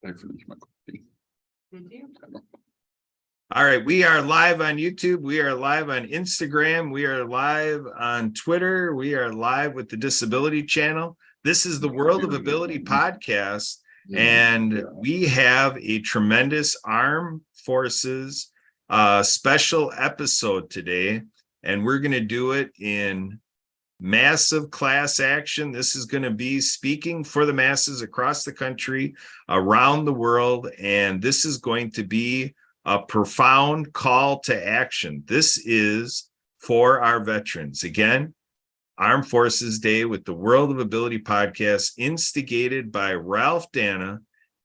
All right, we are live on YouTube. We are live on Instagram. We are live on Twitter. We are live with the Disability Channel. This is the World of Ability podcast, and we have a tremendous Armed Forces special episode today, and we're going to do it in massive class action. This is going to be speaking for the masses across the country, around the world, and this is going to be a profound call to action. This is for our veterans. Again, Armed Forces Day with the World of Ability podcast, instigated by Ralph Dana.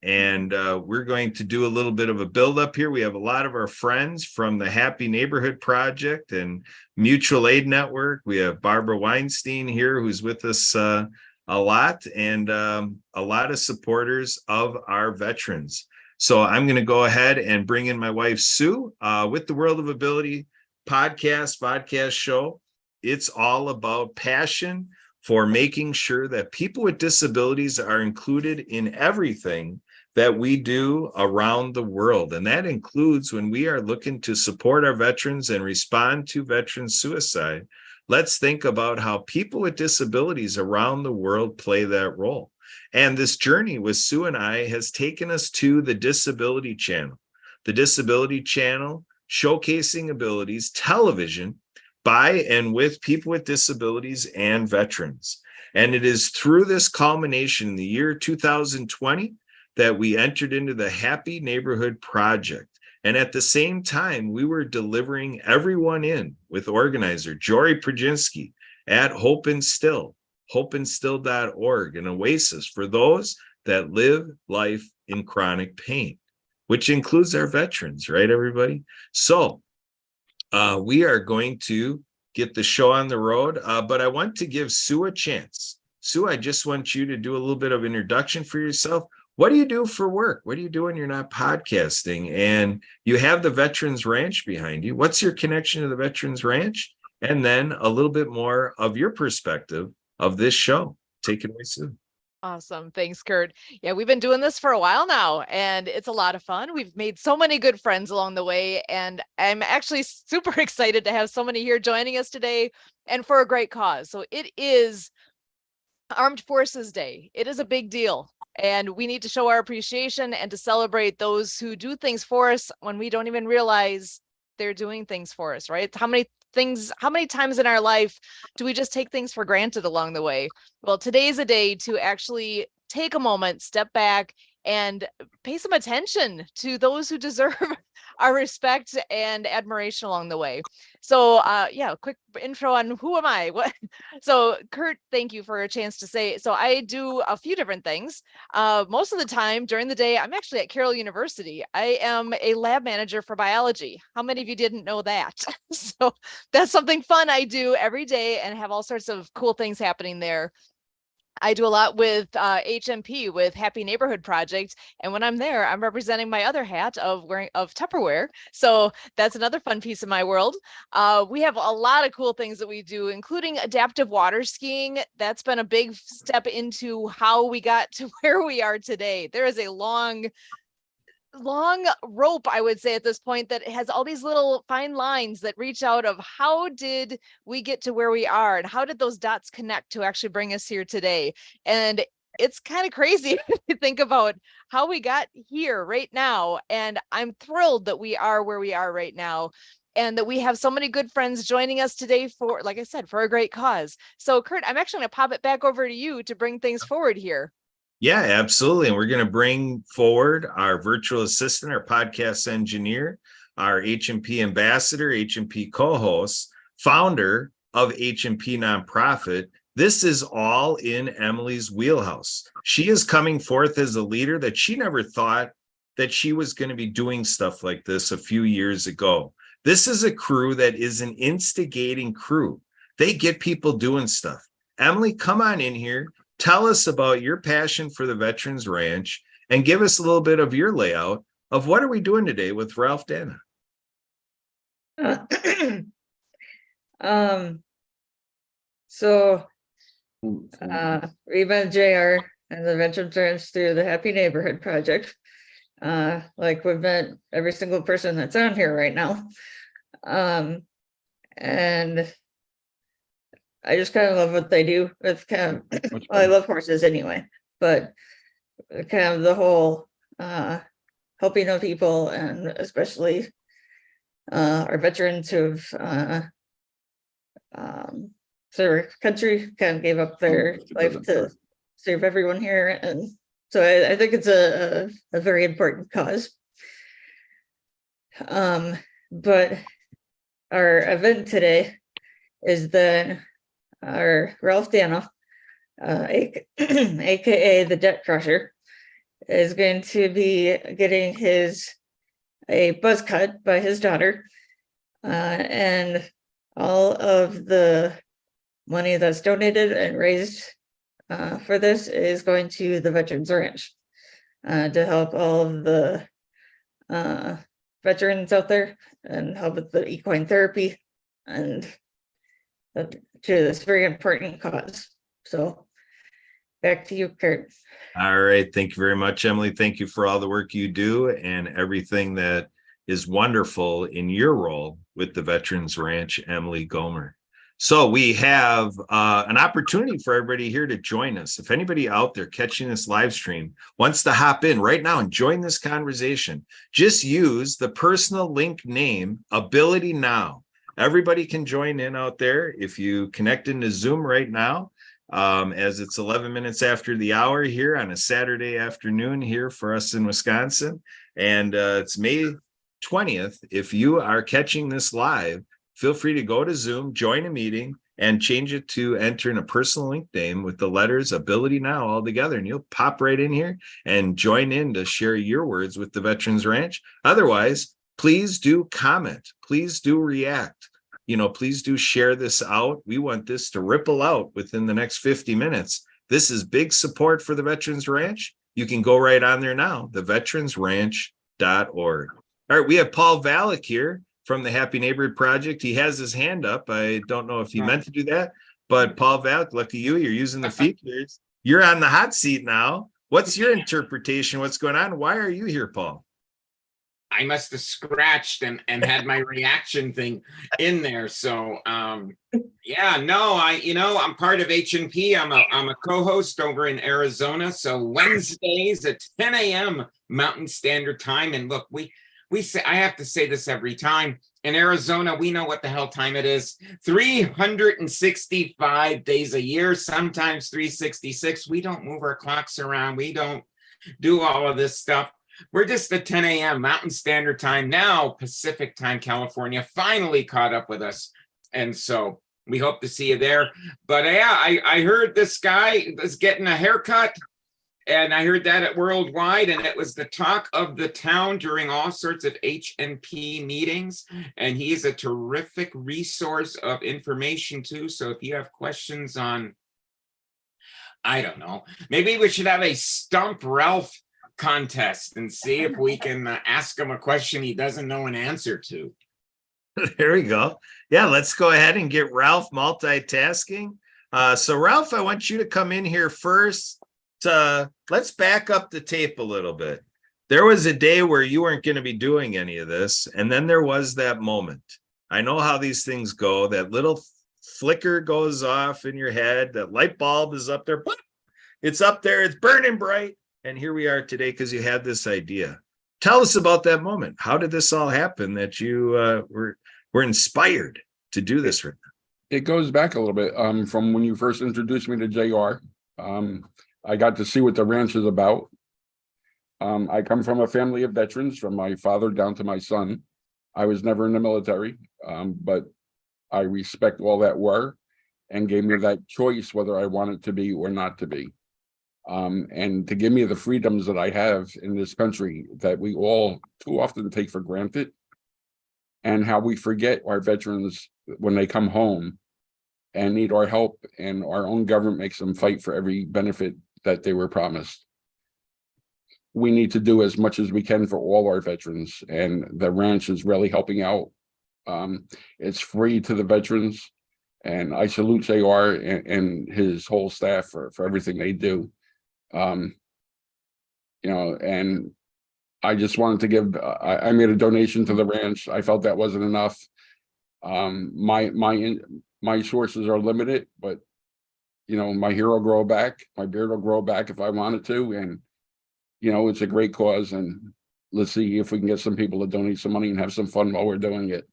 And we're going to do a little bit of a build up here. We have a lot of our friends from the Happy Neighborhood Project and Mutual Aid Network. We have Barbara Weinstein here, who's with us a lot, and a lot of supporters of our veterans. So I'm going to go ahead and bring in my wife, Sue, with the World of Ability podcast show. It's all about passion for making sure that people with disabilities are included in everything that we do around the world. And that includes when we are looking to support our veterans and respond to veteran suicide. Let's think about how people with disabilities around the world play that role. And this journey with Sue and I has taken us to the Disability Channel. The Disability Channel, showcasing abilities, television by and with people with disabilities and veterans. And it is through this culmination in the year 2020 that we entered into the Happy Neighborhood Project. And at the same time, we were delivering everyone in with organizer Jory Przynski at Hope and Still, hopeandstill.org, an oasis for those that live life in chronic pain, which includes our veterans, right, everybody? So we are going to get the show on the road, but I want to give Sue a chance. Sue, I just want you to do a little bit of introduction for yourself. What do you do for work? What do you do when you're not podcasting? And you have the Veterans Ranch behind you. What's your connection to the Veterans Ranch? And then a little bit more of your perspective of this show. Take it away, Sue. Awesome. Thanks, Kurt. Yeah, we've been doing this for a while now, and it's a lot of fun. We've made so many good friends along the way, and I'm actually super excited to have so many here joining us today, and for a great cause. So it is Armed Forces Day. It is a big deal, and we need to show our appreciation and to celebrate those who do things for us when we don't even realize they're doing things for us, right? How many times in our life do we just take things for granted along the way? Well, today's a day to actually take a moment, step back, and pay some attention to those who deserve our respect and admiration along the way. So yeah, quick intro on who am I? So Kurt, thank you for a chance to say. So I do a few different things. Most of the time during the day, I'm actually at Carroll University. I am a lab manager for biology. How many of you didn't know that? So that's something fun I do every day and have all sorts of cool things happening there. I do a lot with HNP, with Happy Neighborhood Project, and when I'm there, I'm representing my other hat of Tupperware. So that's another fun piece of my world. We have a lot of cool things that we do, including adaptive water skiing. That's been a big step into how we got to where we are today. There is a long rope, I would say at this point, that has all these little fine lines that reach out of how did we get to where we are and how did those dots connect to actually bring us here today. And it's kind of crazy to think about how we got here right now. And I'm thrilled that we are where we are right now, and that we have so many good friends joining us today for, like I said, for a great cause. So Kurt, I'm actually going to pop it back over to you to bring things forward here. Yeah, absolutely. And we're going to bring forward our virtual assistant, our podcast engineer, our HNP ambassador, HNP co-host, founder of HNP Nonprofit. This is all in Emily's wheelhouse. She is coming forth as a leader that she never thought that she was going to be doing stuff like this a few years ago. This is a crew that is an instigating crew. They get people doing stuff. Emily, come on in here. Tell us about your passion for the Veterans Ranch and give us a little bit of your layout of what are we doing today with Ralph Dana. So Reba and JR and the Veterans Ranch through the Happy Neighborhood Project. Like we've met every single person that's on here right now. And I just kind of love what they do. It's kind of, well, I love horses anyway, but kind of the whole helping of people, and especially our veterans who've served our country, kind of gave up their life to serve everyone here. And so I think it's a very important cause. But our event today is that our Ralph Dano, aka the Debt Crusher, is going to be getting a buzz cut by his daughter, and all of the money that's donated and raised for this is going to the Veterans Ranch to help all of the veterans out there and help with the equine therapy and to this very important cause. So back to you, Kurt. All right. Thank you very much, Emily. Thank you for all the work you do and everything that is wonderful in your role with the Veterans Ranch, Emily Gomer. So we have an opportunity for everybody here to join us. If anybody out there catching this live stream wants to hop in right now and join this conversation, just use the personal link name Ability Now. Everybody can join in out there. If you connect into Zoom right now, as it's 11 minutes after the hour here on a Saturday afternoon here for us in Wisconsin, and it's May 20th. If you are catching this live, feel free to go to Zoom, join a meeting, and change it to enter in a personal link name with the letters Ability Now all together, and you'll pop right in here and join in to share your words with the Veterans Ranch. Otherwise, please do comment. Please do react. Please do share this out. We want this to ripple out within the next 50 minutes. This is big support for the Veterans Ranch. You can go right on there now, theveteransranch.org. All right, we have Paul Valek here from the Happy Neighborhood Project. He has his hand up. I don't know if he meant to do that, but Paul Valek, lucky you, you're using the features. You're on the hot seat now. What's your interpretation? What's going on? Why are you here, Paul? I must have scratched and had my reaction thing in there. So yeah, no, I'm part of HNP. I'm a co-host over in Arizona. So Wednesdays at 10 a.m. Mountain Standard Time. And look, we say, I have to say this every time. In Arizona, we know what the hell time it is. 365 days a year, sometimes 366. We don't move our clocks around. We don't do all of this stuff. We're just at 10 a.m. Mountain Standard Time. Now Pacific Time, California finally caught up with us. And so we hope to see you there. But yeah, I heard this guy is getting a haircut. And I heard that at Worldwide, and it was the talk of the town during all sorts of HNP meetings. And he is a terrific resource of information too. So if you have questions on, I don't know, maybe we should have a Stump Ralph contest and see if we can ask him a question he doesn't know an answer to. There we go. Yeah, let's go ahead and get Ralph multitasking. So Ralph, I want you to come in here first. Let's back up the tape a little bit. There was a day where you weren't going to be doing any of this, and then there was that moment. I know how these things go. That little flicker goes off in your head. That light bulb is up there. It's up there. It's burning bright. And here we are today because you had this idea. Tell us about that moment. How did this all happen that you were inspired to do this right now? It goes back a little bit from when you first introduced me to JR. I got to see what the ranch is about. I come from a family of veterans, from my father down to my son. I was never in the military, but I respect all that were and gave me that choice whether I wanted to be or not to be. And to give me the freedoms that I have in this country that we all too often take for granted, and how we forget our veterans when they come home and need our help, and our own government makes them fight for every benefit that they were promised. We need to do as much as we can for all our veterans, and the ranch is really helping out. It's free to the veterans, and I salute JR and his whole staff for everything they do. And I just wanted to give, I made a donation to the ranch. I felt that wasn't enough. My sources are limited, but my hair will grow back, my beard will grow back if I wanted to, and it's a great cause, and let's see if we can get some people to donate some money and have some fun while we're doing it.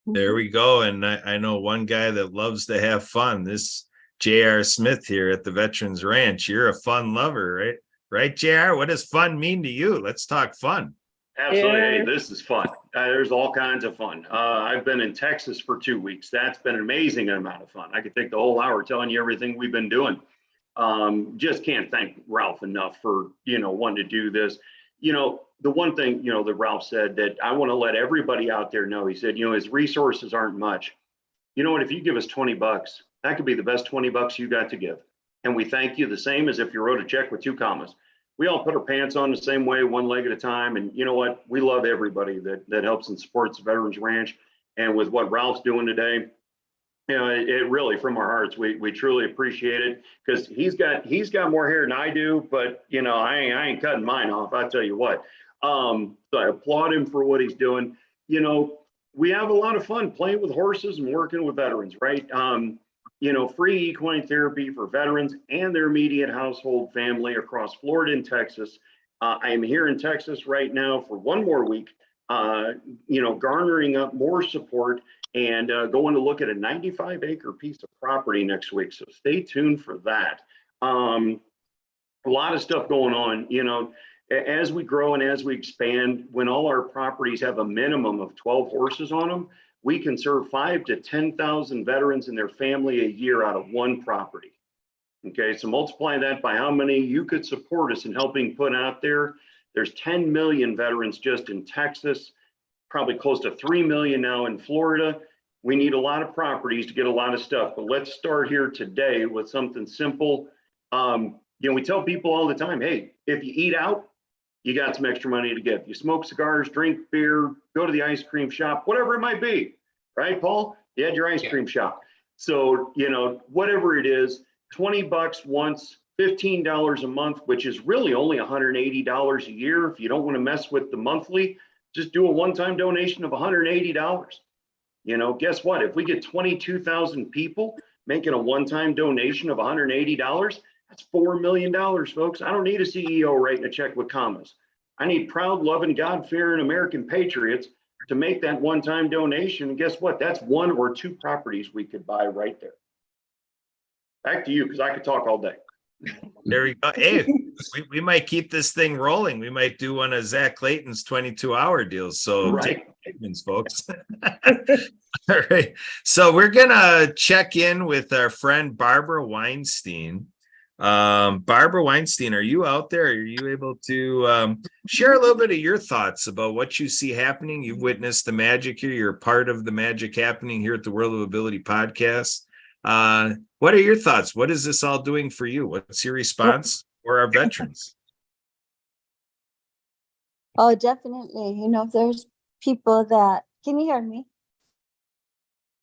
There we go. And I know one guy that loves to have fun. This J.R. Smith here at the Veterans Ranch. You're a fun lover, right? Right, J.R.? What does fun mean to you? Let's talk fun. Absolutely. Yeah. Hey, this is fun. There's all kinds of fun. I've been in Texas for 2 weeks. That's been an amazing amount of fun. I could take the whole hour telling you everything we've been doing. Just can't thank Ralph enough for, wanting to do this. The one thing, that Ralph said that I want to let everybody out there know, he said, his resources aren't much. You know what, if you give us $20, that could be the best $20 you got to give. And we thank you the same as if you wrote a check with 2 commas. We all put our pants on the same way, one leg at a time. And you know what? We love everybody that helps and supports the Veterans Ranch. And with what Ralph's doing today, it really, from our hearts, we truly appreciate it, because he's got more hair than I do, but I ain't cutting mine off. I tell you what. So I applaud him for what he's doing. We have a lot of fun playing with horses and working with veterans, right? Free equine therapy for veterans and their immediate household family across Florida and Texas. I am here in Texas right now for 1 more week, garnering up more support and going to look at a 95-acre piece of property next week. So stay tuned for that. A lot of stuff going on, as we grow and as we expand, when all our properties have a minimum of 12 horses on them, we can serve 5,000 to 10,000 veterans and their family a year out of one property. Okay, so multiply that by how many you could support us in helping put out there. There's 10 million veterans just in Texas, probably close to 3 million now in Florida. We need a lot of properties to get a lot of stuff, but let's start here today with something simple. We tell people all the time, hey, if you eat out, you got some extra money to give. You smoke cigars, drink beer, go to the ice cream shop, whatever it might be, right, Paul? You had your ice cream shop. So, whatever it is, $20 once, $15 a month, which is really only $180 a year. If you don't want to mess with the monthly, just do a one-time donation of $180. Guess what? If we get 22,000 people making a one-time donation of $180, that's $4 million, folks. I don't need a CEO writing a check with commas. I need proud, loving, God-fearing American patriots to make that one-time donation. And guess what? That's 1 or 2 properties we could buy right there. Back to you, because I could talk all day. There we go. Hey, we might keep this thing rolling. We might do one of Zach Clayton's 22-hour deals. So Right. take payments, folks. All right. So we're gonna check in with our friend Barbara Weinstein. Barbara Weinstein, are you out there? Are you able to share a little bit of your thoughts about what you see happening? You've witnessed the magic here. You're a part of the magic happening here at the World of Ability podcast. What are your thoughts? What is this all doing for you? What's your response for our veterans? Oh, definitely. There's people that, can you hear me?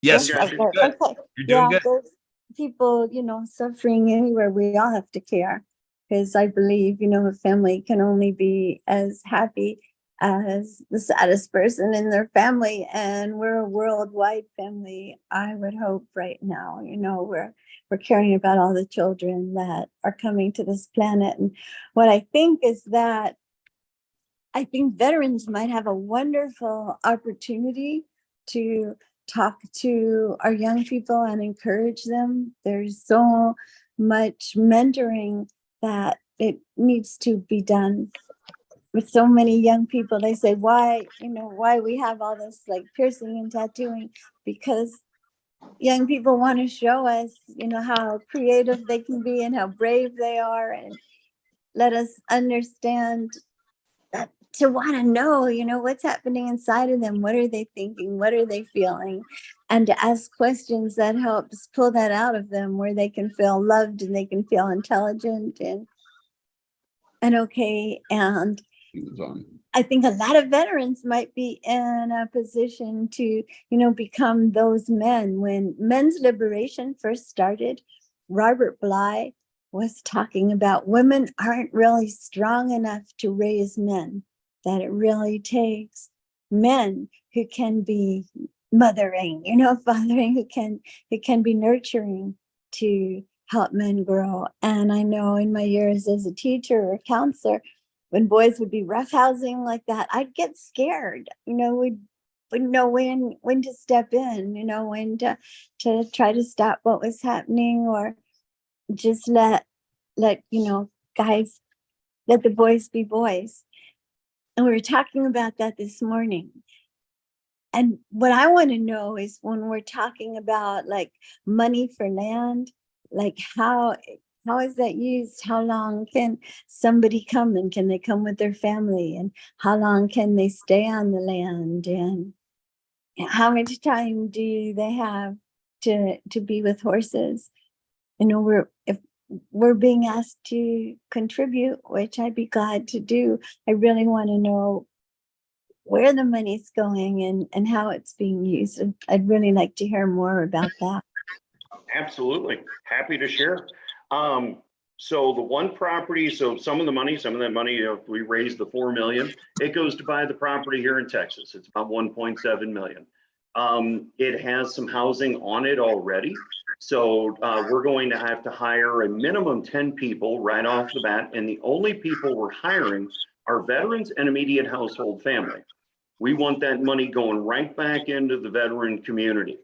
Yes, Okay. you're good. Okay. You're doing good. There's people, suffering anywhere. We all have to care, because I believe, a family can only be as happy as the saddest person in their family. And we're a worldwide family, I would hope right now. We're caring about all the children that are coming to this planet. And what I think is that I think veterans might have a wonderful opportunity to talk to our young people and encourage them. There's so much mentoring that it needs to be done with so many young people. They say, why we have all this like piercing and tattooing, because young people want to show us, how creative they can be and how brave they are, and let us understand that, to want to know, what's happening inside of them. What are they thinking? What are they feeling? And to ask questions that helps pull that out of them, where they can feel loved and they can feel intelligent and okay. And I think a lot of veterans might be in a position to, become those men. When men's liberation first started, Robert Bly was talking about women aren't really strong enough to raise men, that it really takes men who can be mothering, fathering, who can be nurturing to help men grow. And I know in my years as a teacher or counselor, when boys would be roughhousing like that, I'd get scared. Wouldn't know when to step in, when to try to stop what was happening, or just let guys, let the boys be boys. And we were talking about that this morning. And what I want to know is, when we're talking about like money for land, like how is that used? How long can somebody come, and can they come with their family? And how long can they stay on the land? And how much time do they have to be with horses? If we're being asked to contribute, which I'd be glad to do, I really want to know where the money's going and how it's being used. And I'd really like to hear more about that. Absolutely. Happy to share. So the one property, some of that money, we raised the 4 million. It goes to buy the property here in Texas. It's about 1.7 million. It has some housing on it already. So we're going to have to hire a minimum 10 people right off the bat. And the only people we're hiring are veterans and immediate household family. We want that money going right back into the veteran community.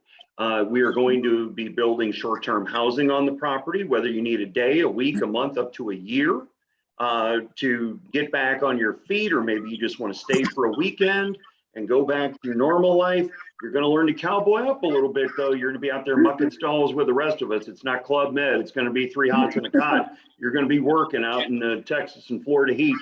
We are going to be building short-term housing on the property, whether you need a day, a week, a month, up to a year to get back on your feet, or maybe you just want to stay for a weekend and go back to your normal life. You're going to learn to cowboy up a little bit, though. You're going to be out there mucking stalls with the rest of us. It's not Club Med. It's going to be 3 hots and a cot. You're going to be working out in the Texas and Florida heat.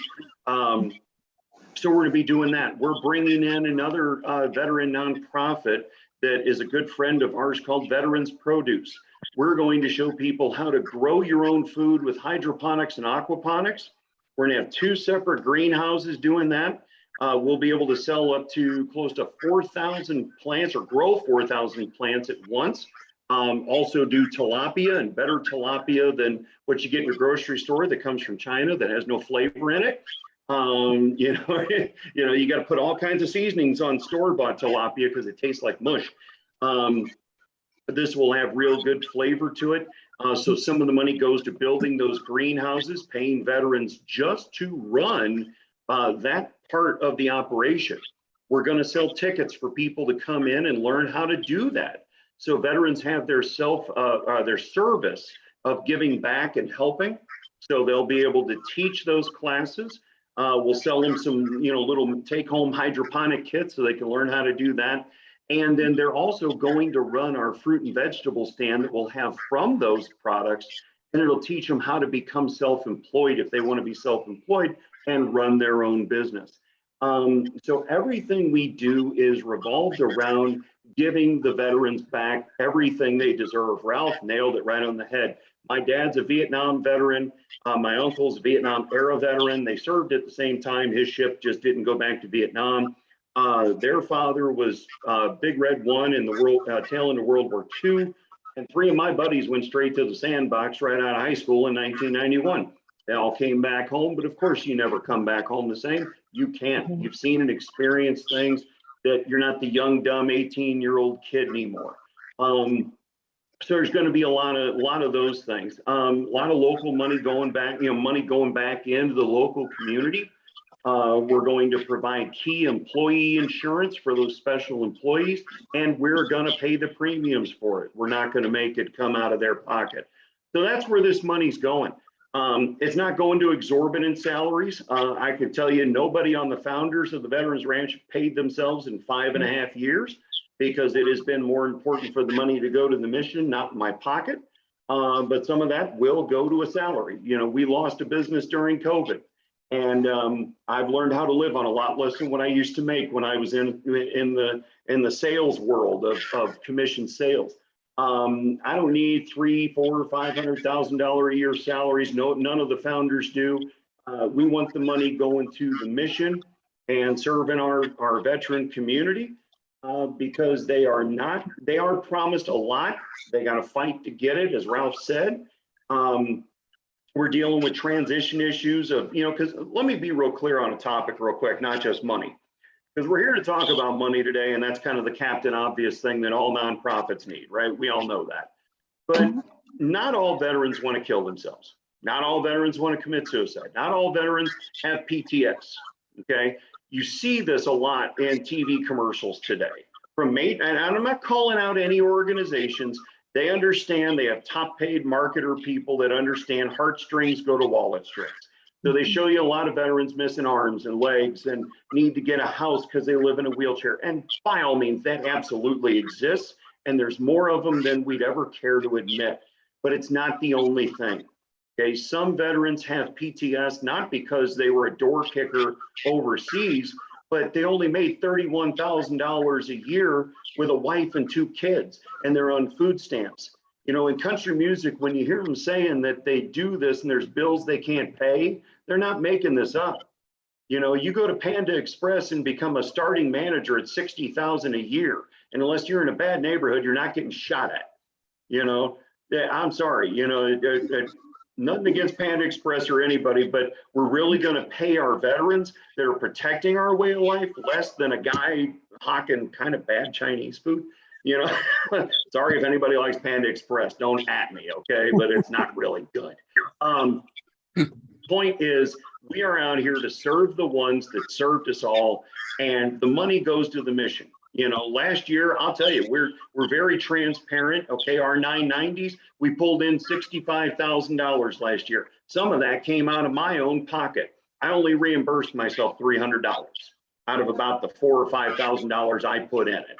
So we're going to be doing that. We're bringing in another veteran nonprofit that is a good friend of ours called Veterans Produce. We're going to show people how to grow your own food with hydroponics and aquaponics. We're going to have 2 separate greenhouses doing that. We'll be able to sell up to close to 4,000 plants, or grow 4,000 plants at once. Also do tilapia, and better tilapia than what you get in your grocery store that comes from China that has no flavor in it. You got to put all kinds of seasonings on store-bought tilapia because it tastes like mush. This will have real good flavor to it. So some of the money goes to building those greenhouses, paying veterans just to run that part of the operation. We're going to sell tickets for people to come in and learn how to do that. So veterans have their service of giving back and helping. So they'll be able to teach those classes. We'll sell them some, little take-home hydroponic kits so they can learn how to do that. And then they're also going to run our fruit and vegetable stand that we'll have from those products, and it'll teach them how to become self-employed if they want to be self-employed and run their own business. So everything we do is revolved around giving the veterans back everything they deserve. Ralph nailed it right on the head. My dad's a Vietnam veteran. My uncle's a Vietnam era veteran. They served at the same time. His ship just didn't go back to Vietnam. Their father was Big Red 1 in the tail end of World War II. And 3 of my buddies went straight to the sandbox right out of high school in 1991. They all came back home, but of course you never come back home the same. You can't. You've seen and experienced things that you're not the young, dumb 18-year-old kid anymore. So there's going to be a lot of those things. A lot of local money going back, money going back into the local community. We're going to provide key employee insurance for those special employees, and we're going to pay the premiums for it. We're not going to make it come out of their pocket. So that's where this money's going. It's not going to exorbitant salaries. I can tell you nobody on the founders of the Veterans Ranch paid themselves in 5.5 years, because it has been more important for the money to go to the mission, not in my pocket. But some of that will go to a salary. We lost a business during COVID, and I've learned how to live on a lot less than what I used to make when I was in the sales world of commission sales. I don't need $300,000, $400,000, $500,000 a year salaries. No, none of the founders do. We want the money going to the mission and serving our veteran community, because they are promised a lot. They got to fight to get it, as Ralph said. We're dealing with transition issues of, you know, because let me be real clear on a topic real quick, not just money. Because we're here to talk about money today, and that's kind of the captain obvious thing that all nonprofits need, right? We all know that. But not all veterans want to kill themselves. Not all veterans want to commit suicide. Not all veterans have PTS, okay? You see this a lot in TV commercials today. From mate, and I'm not calling out any organizations. They understand, they have top paid marketer people that understand heartstrings go to wallet strings. So they show you a lot of veterans missing arms and legs and need to get a house because they live in a wheelchair. And by all means, that absolutely exists. And there's more of them than we'd ever care to admit, but it's not the only thing. Okay, some veterans have PTS, not because they were a door kicker overseas, but they only made $31,000 a year with a wife and 2 kids, and they're on food stamps. You know, in country music, when you hear them saying that they do this and there's bills they can't pay, they're not making this up. You know, you go to Panda Express and become a starting manager at $60,000 a year, and unless you're in a bad neighborhood, you're not getting shot at. You know, I'm sorry, you know, nothing against Panda Express or anybody, but we're really going to pay our veterans that are protecting our way of life less than a guy hawking kind of bad Chinese food. You know, sorry if anybody likes Panda Express, don't at me, okay? But it's not really good. Point is, we are out here to serve the ones that served us all, and the money goes to the mission. You know, last year, I'll tell you, we're very transparent. Okay, our 990s, we pulled in $65,000 last year. Some of that came out of my own pocket. I only reimbursed myself $300 out of about the $4,000 or $5,000 I put in it.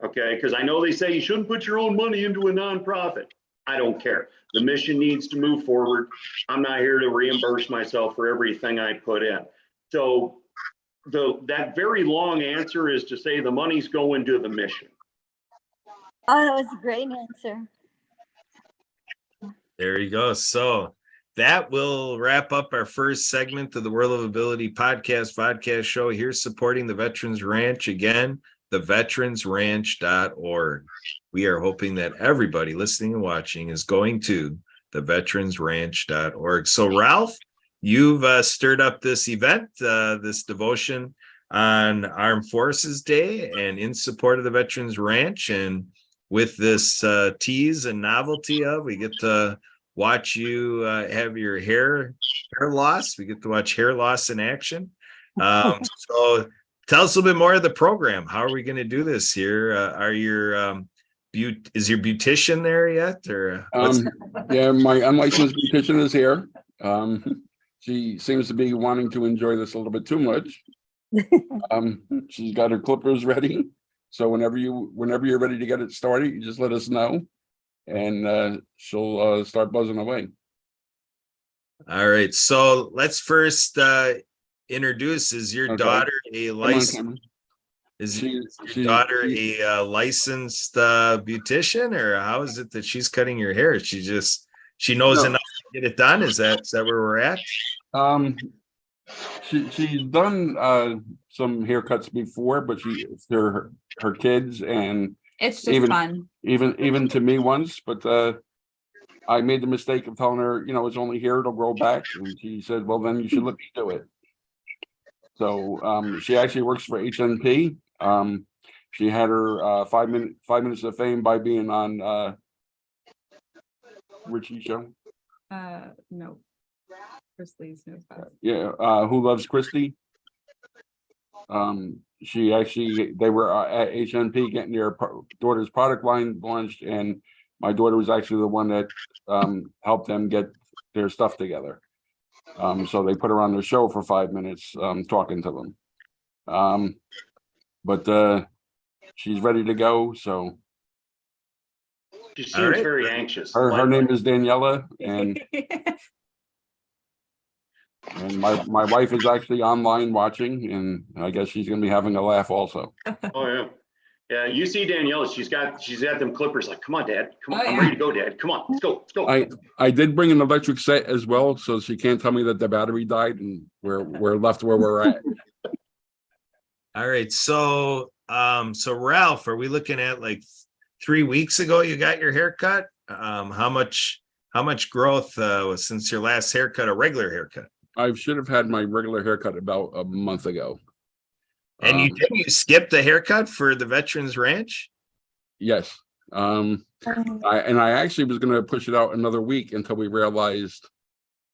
Okay, because I know they say you shouldn't put your own money into a nonprofit. I don't care. The mission needs to move forward. I'm not here to reimburse myself for everything I put in. So that very long answer is to say the money's going to the mission. Oh, that was a great answer. There you go. So that will wrap up our first segment of the World of Ability podcast show here, supporting the Veterans Ranch again, theveteransranch.org. We are hoping that everybody listening and watching is going to theveteransranch.org. So Ralph, you've stirred up this event, this devotion on Armed Forces Day and in support of the Veterans Ranch. And with this tease and novelty of, we get to watch you have your hair loss. We get to watch hair loss in action. So tell us a little bit more of the program. How are we going to do this here? Is your beautician there yet? Or yeah, my unlicensed beautician is here. She seems to be wanting to enjoy this a little bit too much. She's got her clippers ready. So whenever you're ready to get it started, you just let us know, and she'll start buzzing away. All right. So let's first introduce. Is your daughter a licensed? Is your daughter a licensed beautician, or how is it that she's cutting your hair? She knows enough to get it done. Is that where we're at? She's done some haircuts before, but her kids, and it's just fun. Even to me once, but I made the mistake of telling her, it's only hair, it'll grow back, and she said, well, then you should let me do it. So she actually works for HNP. She had her 5 minutes of fame by being on Richie show. No. Chrisley's knows about it. Yeah, Who Loves Christy? They were at HNP getting their daughter's product line launched, and my daughter was actually the one that helped them get their stuff together. So they put her on their show for 5 minutes, talking to them. But she's ready to go. So she seems very anxious. Her name is Daniela, and my wife is actually online watching, and I guess she's going to be having a laugh also. Oh yeah. Yeah, you see Daniela, she's got them clippers, like, come on, Dad. Come on, I'm ready to go, Dad. Come on, let's go. I did bring an electric set as well, so she can't tell me that the battery died and we're left where we're at. All right. So Ralph, are we looking at like 3 weeks ago you got your haircut? How much how much growth was since your last haircut, a regular haircut? I should have had my regular haircut about a month ago. And you skipped the haircut for the Veterans Ranch? Yes. I actually was going to push it out another week until we realized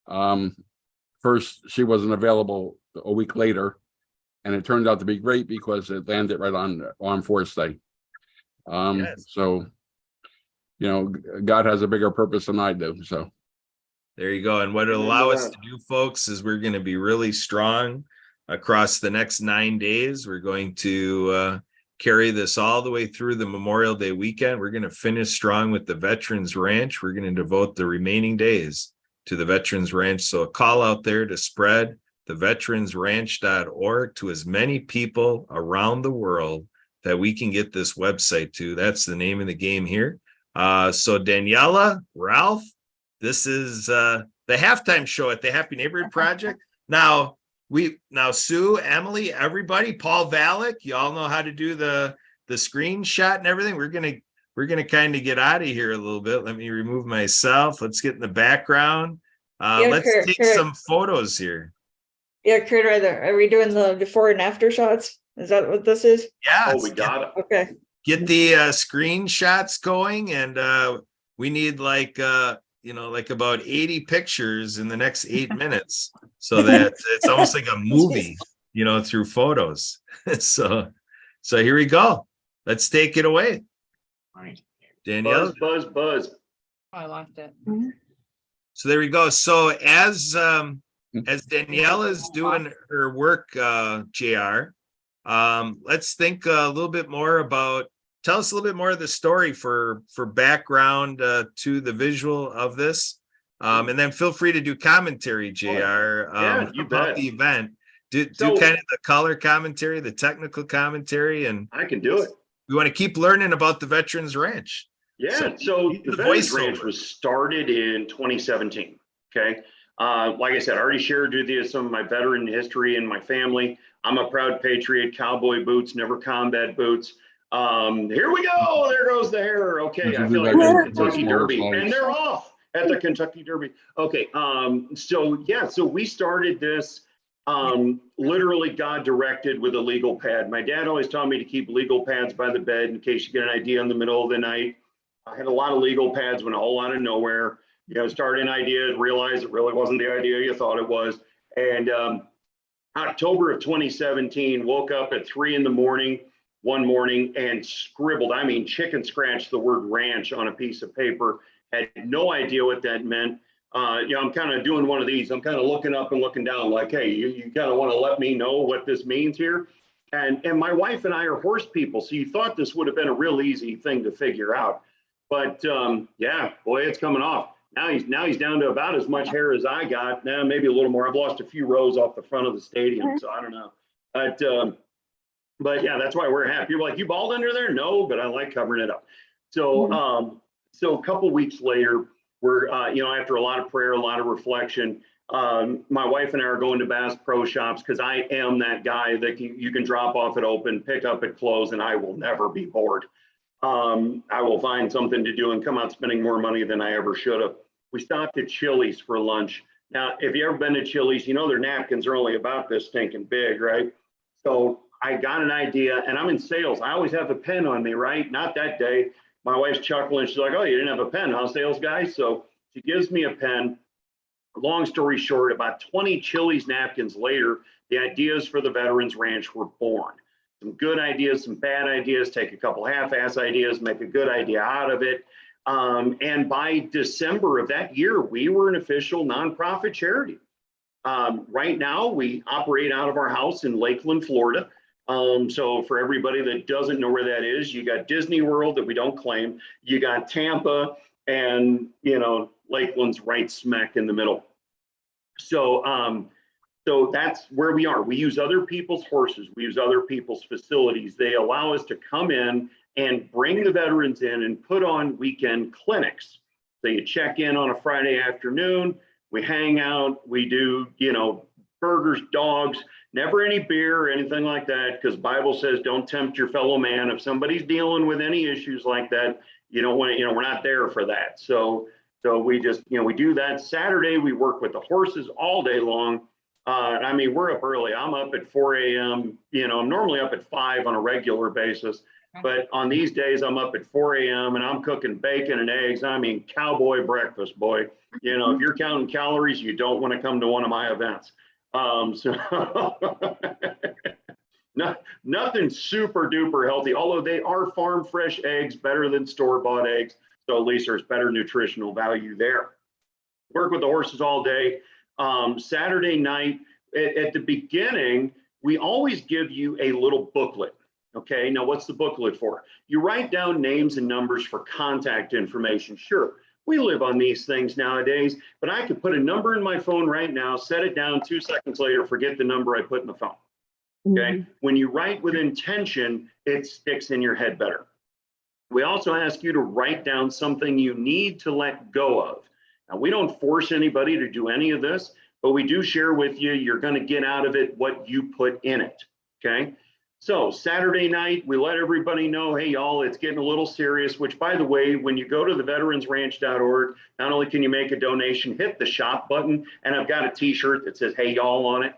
first she wasn't available a week later, and it turned out to be great because it landed right on Armed Force Day. Yes. So, you know, God has a bigger purpose than I do. So There you go. And what it'll allow us to do, folks, is we're going to be really strong across the next 9 days. We're going to carry this all the way through the Memorial Day weekend. We're going to finish strong with the Veterans Ranch. We're going to devote the remaining days to the Veterans Ranch. So a call out there to spread the veteransranch.org to as many people around the world that we can get this website to. That's the name of the game here. So Daniela, Ralph, this is the halftime show at the Happy Neighborhood Project. Now Sue, Emily, everybody, Paul Valek, you all know how to do the screenshot and everything. We're gonna kind of get out of here a little bit. Let me remove myself. Let's get in the background. Let's take some photos here. Yeah, Kurt, are we doing the before and after shots? Is that what this is? Yeah. Oh, we got it. Okay. Get the screenshots going, and we need like about 80 pictures in the next 8 minutes, so that it's almost like a movie, through photos. so here we go. Let's take it away, Danielle. Buzz. Oh, I lost it. So there we go. So as Danielle is doing her work, JR, let's think a little bit more about. Tell us a little bit more of the story for background to the visual of this. And then feel free to do commentary, JR, you about bet. the event. Do kind of the color commentary, the technical commentary, and I can do it. we want to keep learning about the Veterans Ranch. Yeah, So the Veterans Ranch was started in 2017, okay? Like I said, I already shared with you some of my veteran history and my family. I'm a proud patriot, cowboy boots, never combat boots. Here we go. There goes the hair. Okay, I feel like we're in Kentucky Derby, and they're off at the Kentucky Derby. Okay, so we started this literally God directed with a legal pad. My dad always taught me to keep legal pads by the bed in case you get an idea in the middle of the night. I had a lot of legal pads, went a whole lot of nowhere. Started an idea, realized it really wasn't the idea you thought it was. And October of 2017, woke up at 3 a.m. one morning and scribbled, chicken scratched the word ranch on a piece of paper. Had no idea what that meant. I'm kind of doing one of these. I'm kind of looking up and looking down like, hey, you kind of want to let me know what this means here. And my wife and I are horse people. So you thought this would have been a real easy thing to figure out. But yeah, boy, it's coming off. Now he's down to about as much hair as I got. Now maybe a little more. I've lost a few rows off the front of the stadium, so I don't know. But yeah, that's why we're happy. People are like, you bald under there? No, but I like covering it up. So so a couple weeks later, we're after a lot of prayer, a lot of reflection, my wife and I are going to Bass Pro Shops because I am that guy that you can drop off at open, pick up at close, and I will never be bored. I will find something to do and come out spending more money than I ever should have. We stopped at Chili's for lunch. Now, if you ever been to Chili's, their napkins are only about this stinking big, right? So I got an idea, and I'm in sales. I always have a pen on me, right? Not that day. My wife's chuckling. She's like, oh, you didn't have a pen, huh, sales guy? So she gives me a pen. Long story short, about 20 Chili's napkins later, the ideas for the Veterans Ranch were born. Some good ideas, some bad ideas, take a couple half-ass ideas, make a good idea out of it. And by December of that year, we were an official nonprofit charity. Right now, we operate out of our house in Lakeland, Florida. So for everybody that doesn't know where that is, you got Disney World that we don't claim. You got Tampa, and Lakeland's right smack in the middle. So so that's where we are. We use other people's horses. We use other people's facilities. They allow us to come in and bring the veterans in and put on weekend clinics. So you check in on a Friday afternoon, we hang out, we do, burgers, dogs, never any beer or anything like that, because Bible says don't tempt your fellow man. If somebody's dealing with any issues like that, you don't want to, we're not there for that. So So we just, we do that. Saturday, we work with the horses all day long. I mean, we're up early. I'm up at 4 a.m. I'm normally up at 5 on a regular basis. But on these days, I'm up at 4 a.m. and I'm cooking bacon and eggs. I mean, cowboy breakfast, boy. If you're counting calories, you don't want to come to one of my events. Nothing super duper healthy, although they are farm fresh eggs, better than store-bought eggs. So at least there's better nutritional value there. Work with the horses all day. Saturday night, at the beginning, we always give you a little booklet. Okay, now what's the booklet for? You write down names and numbers for contact information. Sure, we live on these things nowadays, but I could put a number in my phone right now, set it down 2 seconds later, forget the number I put in the phone. Okay, when you write with intention, it sticks in your head better. We also ask you to write down something you need to let go of. Now, we don't force anybody to do any of this, but we do share with you, you're going to get out of it what you put in it. Okay. So Saturday night, we let everybody know, hey, y'all, it's getting a little serious, which, by the way, when you go to the veteransranch.org, not only can you make a donation, hit the shop button, and I've got a t-shirt that says, hey, y'all on it,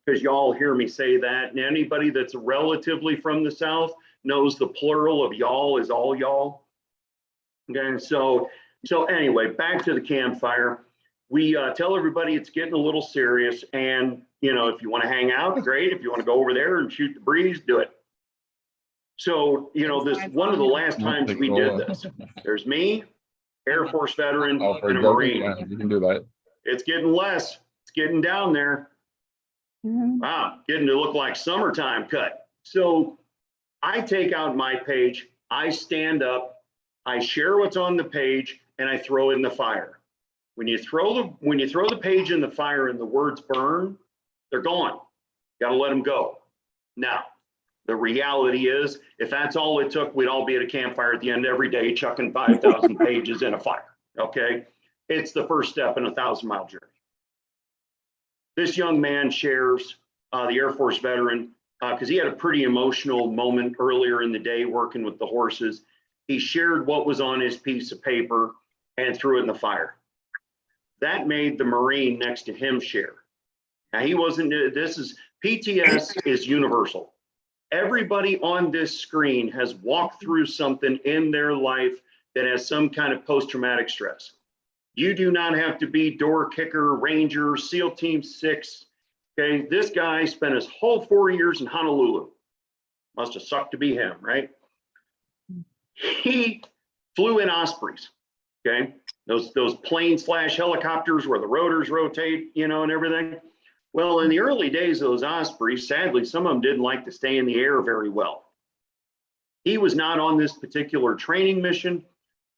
because y'all hear me say that. And anybody that's relatively from the South knows the plural of y'all is all y'all. Okay, so anyway, back to the campfire. We tell everybody it's getting a little serious, and if you want to hang out, great. If you want to go over there and shoot the breeze, do it. So this one of the last times we did this. There's me, Air Force veteran, and a Marine. Yeah, you can do that. It's getting less. It's getting down there. Wow, getting to look like summertime cut. So I take out my page, I stand up, I share what's on the page, and I throw in the fire. When you throw the page in the fire and the words burn, they're gone. Got to let them go. Now, the reality is, if that's all it took, we'd all be at a campfire at the end every day, chucking 5,000 pages in a fire. Okay, it's the first step in a 1,000-mile journey. This young man shares, the Air Force veteran, because he had a pretty emotional moment earlier in the day working with the horses. He shared what was on his piece of paper and threw it in the fire. That made the Marine next to him share. Now, he wasn't, PTS is universal. Everybody on this screen has walked through something in their life that has some kind of post-traumatic stress. You do not have to be door kicker, ranger, SEAL Team 6. Okay, this guy spent his whole 4 years in Honolulu. Must have sucked to be him, right? He flew in Ospreys, okay? Those plane/helicopters where the rotors rotate, and everything. Well, in the early days of those Ospreys, sadly, some of them didn't like to stay in the air very well. He was not on this particular training mission.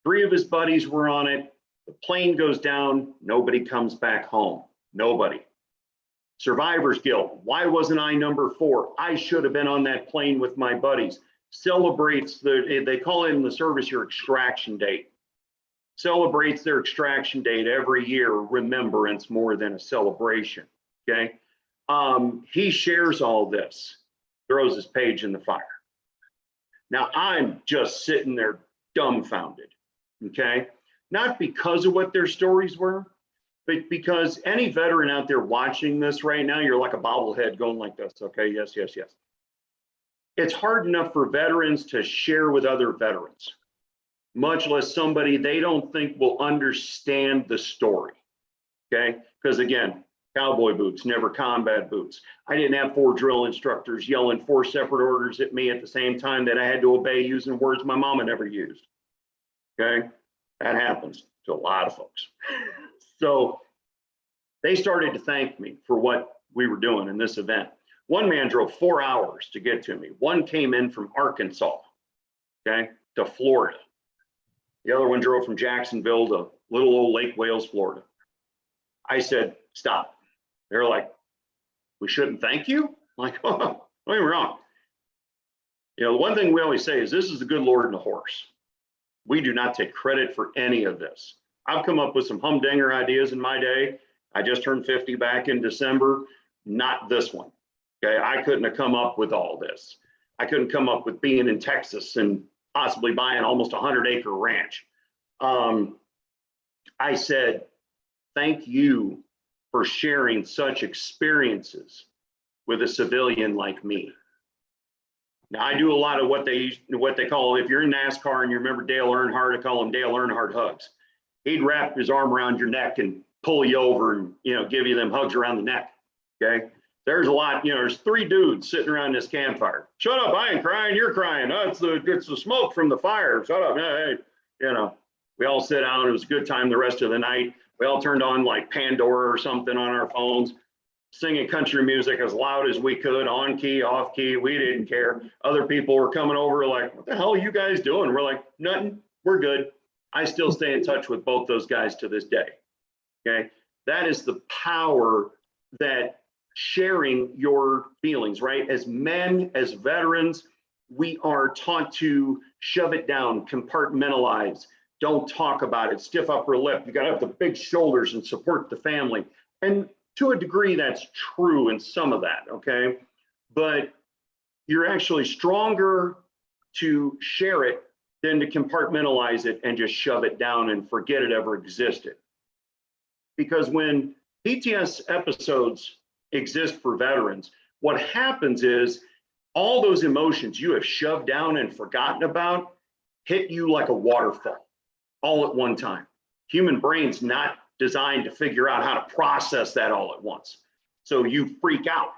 3 of his buddies were on it. The plane goes down. Nobody comes back home. Nobody. Survivor's guilt. Why wasn't I number 4? I should have been on that plane with my buddies. Celebrates they call it in the service your extraction date. Celebrates their extraction date every year. Remembrance more than a celebration. Okay. He shares all this, throws his page in the fire. Now I'm just sitting there dumbfounded. Okay. Not because of what their stories were, but because any veteran out there watching this right now, you're like a bobblehead going like this. Okay. Yes, yes, yes. It's hard enough for veterans to share with other veterans, much less somebody they don't think will understand the story. Okay. Because again, cowboy boots, never combat boots. I didn't have 4 drill instructors yelling 4 separate orders at me at the same time that I had to obey using words my mama never used. Okay. That happens to a lot of folks. So they started to thank me for what we were doing in this event. One man drove 4 hours to get to me. One came in from Arkansas, okay, to Florida. The other one drove from Jacksonville to little old Lake Wales, Florida. I said, stop. They're like, we shouldn't thank you? I'm like, oh, don't get me wrong. The one thing we always say is this is the good Lord and a horse. We do not take credit for any of this. I've come up with some humdinger ideas in my day. I just turned 50 back in December, not this one. Okay, I couldn't have come up with all this. I couldn't come up with being in Texas and possibly buying almost a 100-acre ranch. I said, thank you for sharing such experiences with a civilian like me. Now, I do a lot of what they call, if you're in NASCAR and you remember Dale Earnhardt, I call him Dale Earnhardt hugs. He'd wrap his arm around your neck and pull you over and, give you them hugs around the neck. Okay. There's a lot, there's 3 dudes sitting around this campfire. Shut up, I ain't crying, you're crying. Oh, it's the smoke from the fire. Shut up. Hey, we all sit down. It was a good time the rest of the night. We all turned on like Pandora or something on our phones, singing country music as loud as we could, on key, off key. We didn't care. Other people were coming over like, what the hell are you guys doing? We're like, nothing, we're good. I still stay in touch with both those guys to this day. Okay. That is the power that sharing your feelings, right? As men, as veterans, we are taught to shove it down, compartmentalize, don't talk about it, stiff upper lip. You got to have the big shoulders and support the family. And to a degree, that's true in some of that, okay? But you're actually stronger to share it than to compartmentalize it and just shove it down and forget it ever existed. Because when PTS episodes exist for veterans, what happens is all those emotions you have shoved down and forgotten about hit you like a waterfall all at one time. Human brain's not designed to figure out how to process that all at once. So you freak out,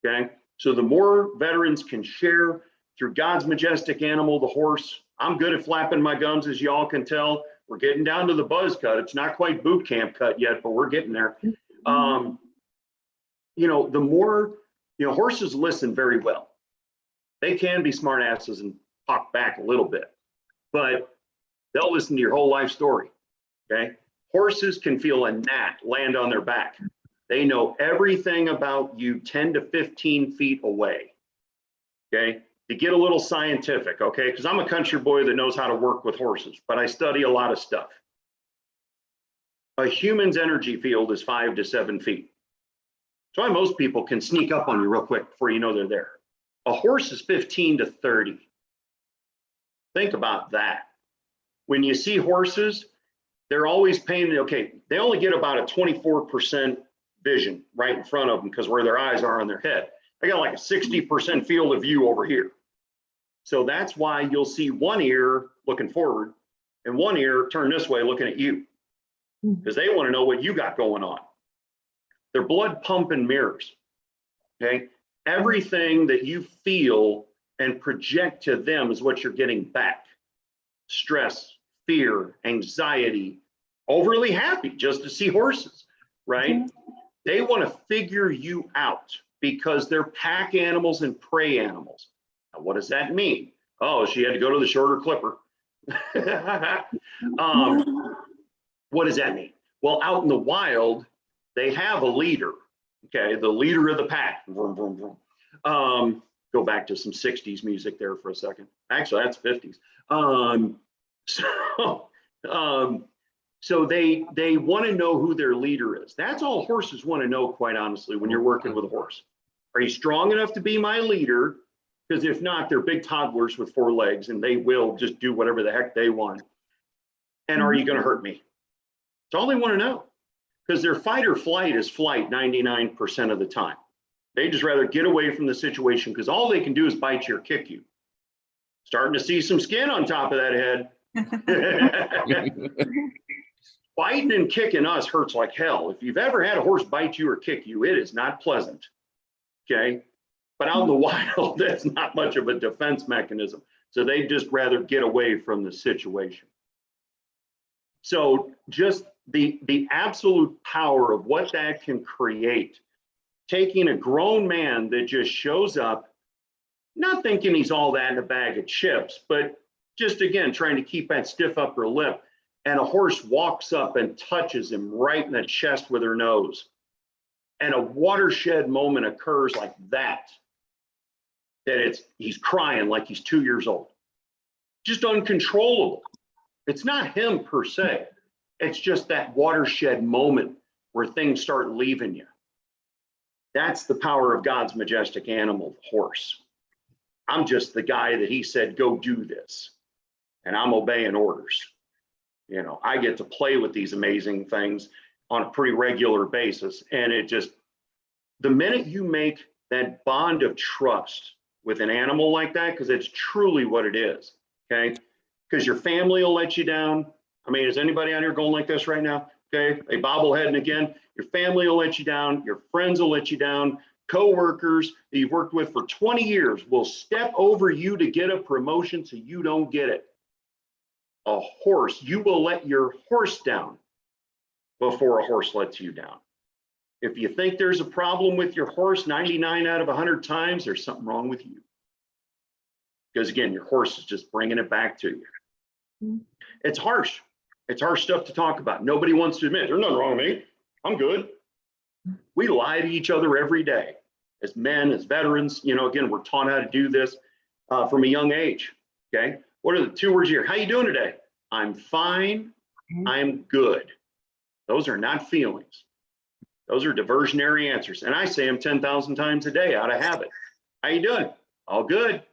okay? So the more veterans can share through God's majestic animal, the horse. I'm good at flapping my gums, as y'all can tell. We're getting down to the buzz cut. It's not quite boot camp cut yet, but we're getting there. The more, horses listen very well. They can be smart asses and talk back a little bit, but they'll listen to your whole life story, okay? Horses can feel a gnat land on their back. They know everything about you 10 to 15 feet away, okay? To get a little scientific, okay? Because I'm a country boy that knows how to work with horses, but I study a lot of stuff. A human's energy field is 5 to 7 feet. So why most people can sneak up on you real quick before you know they're there. A horse is 15 to 30. Think about that. When you see horses, they're always paying, okay, they only get about a 24% vision right in front of them because where their eyes are on their head. They got like a 60% field of view over here. So that's why you'll see one ear looking forward and one ear turned this way looking at you because they want to know what you got going on. Their blood pumping mirrors, okay? Everything that you feel and project to them is what you're getting back. Stress, fear, anxiety, overly happy just to see horses, right? They want to figure you out because they're pack animals and prey animals. Now, what does that mean? Oh, she had to go to the shorter clipper. What does that mean? Well, out in the wild, they have a leader, okay? The leader of the pack. Vroom, vroom, vroom. Go back to some 60s music there for a second. Actually, that's 50s. So they want to know who their leader is. That's all horses want to know, quite honestly, when you're working with a horse. Are you strong enough to be my leader? Because if not, they're big toddlers with 4 legs and they will just do whatever the heck they want. And are you going to hurt me? That's all they want to know. Because their fight or flight is flight 99% of the time. They just rather get away from the situation because all they can do is bite you or kick you. Starting to see some skin on top of that head. Biting and kicking us hurts like hell. If you've ever had a horse bite you or kick you, it is not pleasant. Okay. But out in the wild, that's not much of a defense mechanism. So they just rather get away from the situation. So just the absolute power of what that can create, taking a grown man that just shows up, not thinking he's all that in a bag of chips, but just again, trying to keep that stiff upper lip, and a horse walks up and touches him right in the chest with her nose. And a watershed moment occurs like that he's crying like he's 2 years old. Just uncontrollable. It's not him per se. It's just that watershed moment where things start leaving you. That's the power of God's majestic animal, the horse. I'm just the guy that he said, go do this. And I'm obeying orders. You know, I get to play with these amazing things on a pretty regular basis. And it just, the minute you make that bond of trust with an animal like that, because it's truly what it is, okay? Because your family will let you down. I mean, is anybody out here going like this right now? Okay, a bobbleheading again. Your family will let you down. Your friends will let you down. Coworkers that you've worked with for 20 years will step over you to get a promotion so you don't get it. A horse, you will let your horse down before a horse lets you down. If you think there's a problem with your horse 99 out of 100 times, there's something wrong with you. Because again, your horse is just bringing it back to you. It's harsh. It's harsh stuff to talk about. Nobody wants to admit, there's nothing wrong with me. I'm good. We lie to each other every day. As men, as veterans, you know, again, we're taught how to do this from a young age, okay? What are the 2 words here? How you doing today? I'm fine, I'm good. Those are not feelings. Those are diversionary answers. And I say them 10,000 times a day out of habit. How you doing? All good.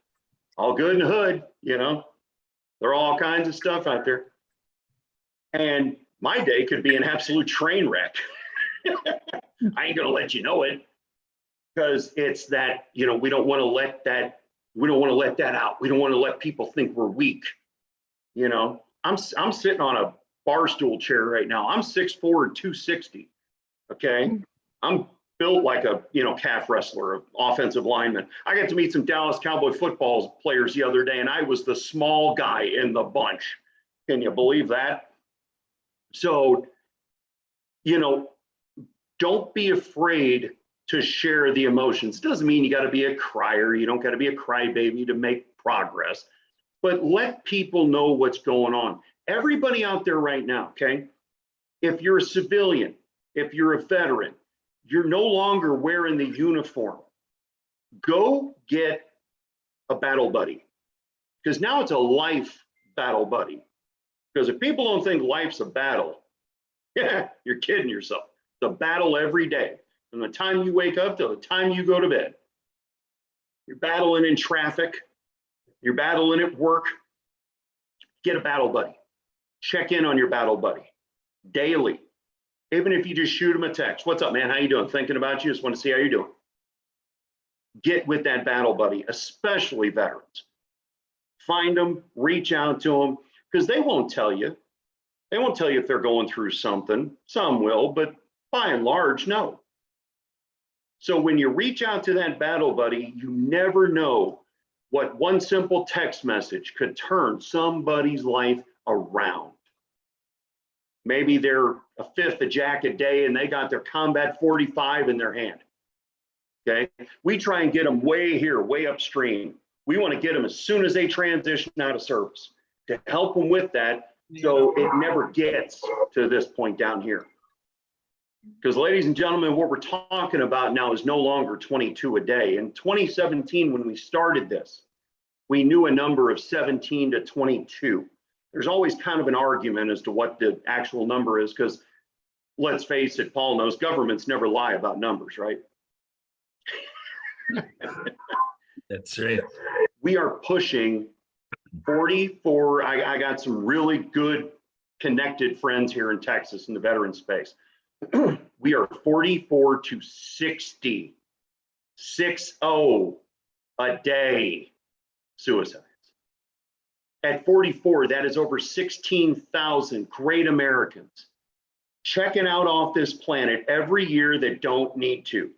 All good in the hood, you know. There are all kinds of stuff out there. And my day could be an absolute train wreck. I ain't gonna let you know it, because it's that, you know, we don't want to let that out. We don't want to let people think we're weak. You know, I'm sitting on a bar stool chair right now. I'm 6'4" and 260. Okay. I'm built like a, you know, calf wrestler, an offensive lineman. I got to meet some Dallas Cowboy football players the other day, and I was the small guy in the bunch. Can you believe that? So, you know, don't be afraid to share the emotions. Doesn't mean you got to be a crier. You don't got to be a crybaby to make progress, but let people know what's going on. Everybody out there right now, okay? If you're a civilian, if you're a veteran, you're no longer wearing the uniform, go get a battle buddy, because now it's a life battle buddy. Because if people don't think life's a battle, yeah, you're kidding yourself. It's a battle every day. From the time you wake up to the time you go to bed. You're battling in traffic. You're battling at work. Get a battle buddy. Check in on your battle buddy daily. Even if you just shoot them a text. What's up, man? How you doing? Thinking about you. Just want to see how you're doing. Get with that battle buddy, especially veterans. Find them, reach out to them, because they won't tell you. They won't tell you if they're going through something. Some will, but by and large, no. So when you reach out to that battle buddy, you never know what one simple text message could turn somebody's life around. Maybe they're a fifth of jack a day and they got their combat 45 in their hand. Okay, we try and get them way here, way upstream. We want to get them as soon as they transition out of service to help them with that, so it never gets to this point down here. Because ladies and gentlemen, what we're talking about now is no longer 22 a day. In 2017, when we started this, we knew a number of 17 to 22. There's always kind of an argument as to what the actual number is, because let's face it, Paul knows governments never lie about numbers, right? That's right. We are pushing 44. I got some really good connected friends here in Texas in the veteran space. We are 44 to 60 a day suicides. At 44, that is over 16,000 great Americans checking out off this planet every year that don't need to.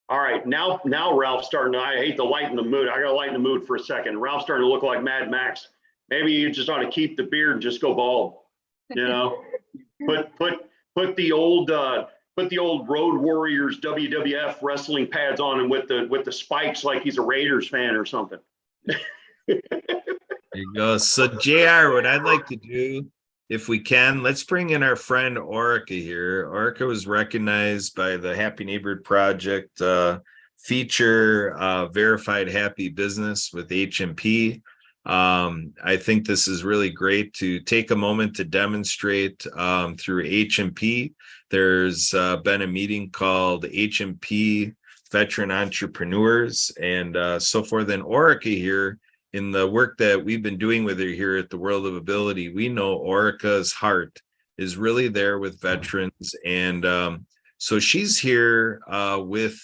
All right, now Ralph's starting to, I hate to lighten the mood. I gotta lighten the mood for a second. Ralph's starting to look like Mad Max. Maybe you just ought to keep the beard and just go bald. You know, put the old Road Warriors WWF wrestling pads on him with the spikes, like he's a Raiders fan or something. There you go. So JR, what I'd like to do, if we can, let's bring in our friend Orica here. Orica was recognized by the Happy Neighborhood Project feature Verified Happy Business with HMP. I think this is really great to take a moment to demonstrate through HMP. There's been a meeting called HMP Veteran Entrepreneurs and so forth. And Orica here in the work that we've been doing with her here at the World of Ability, we know Orica's heart is really there with veterans. And so she's here with,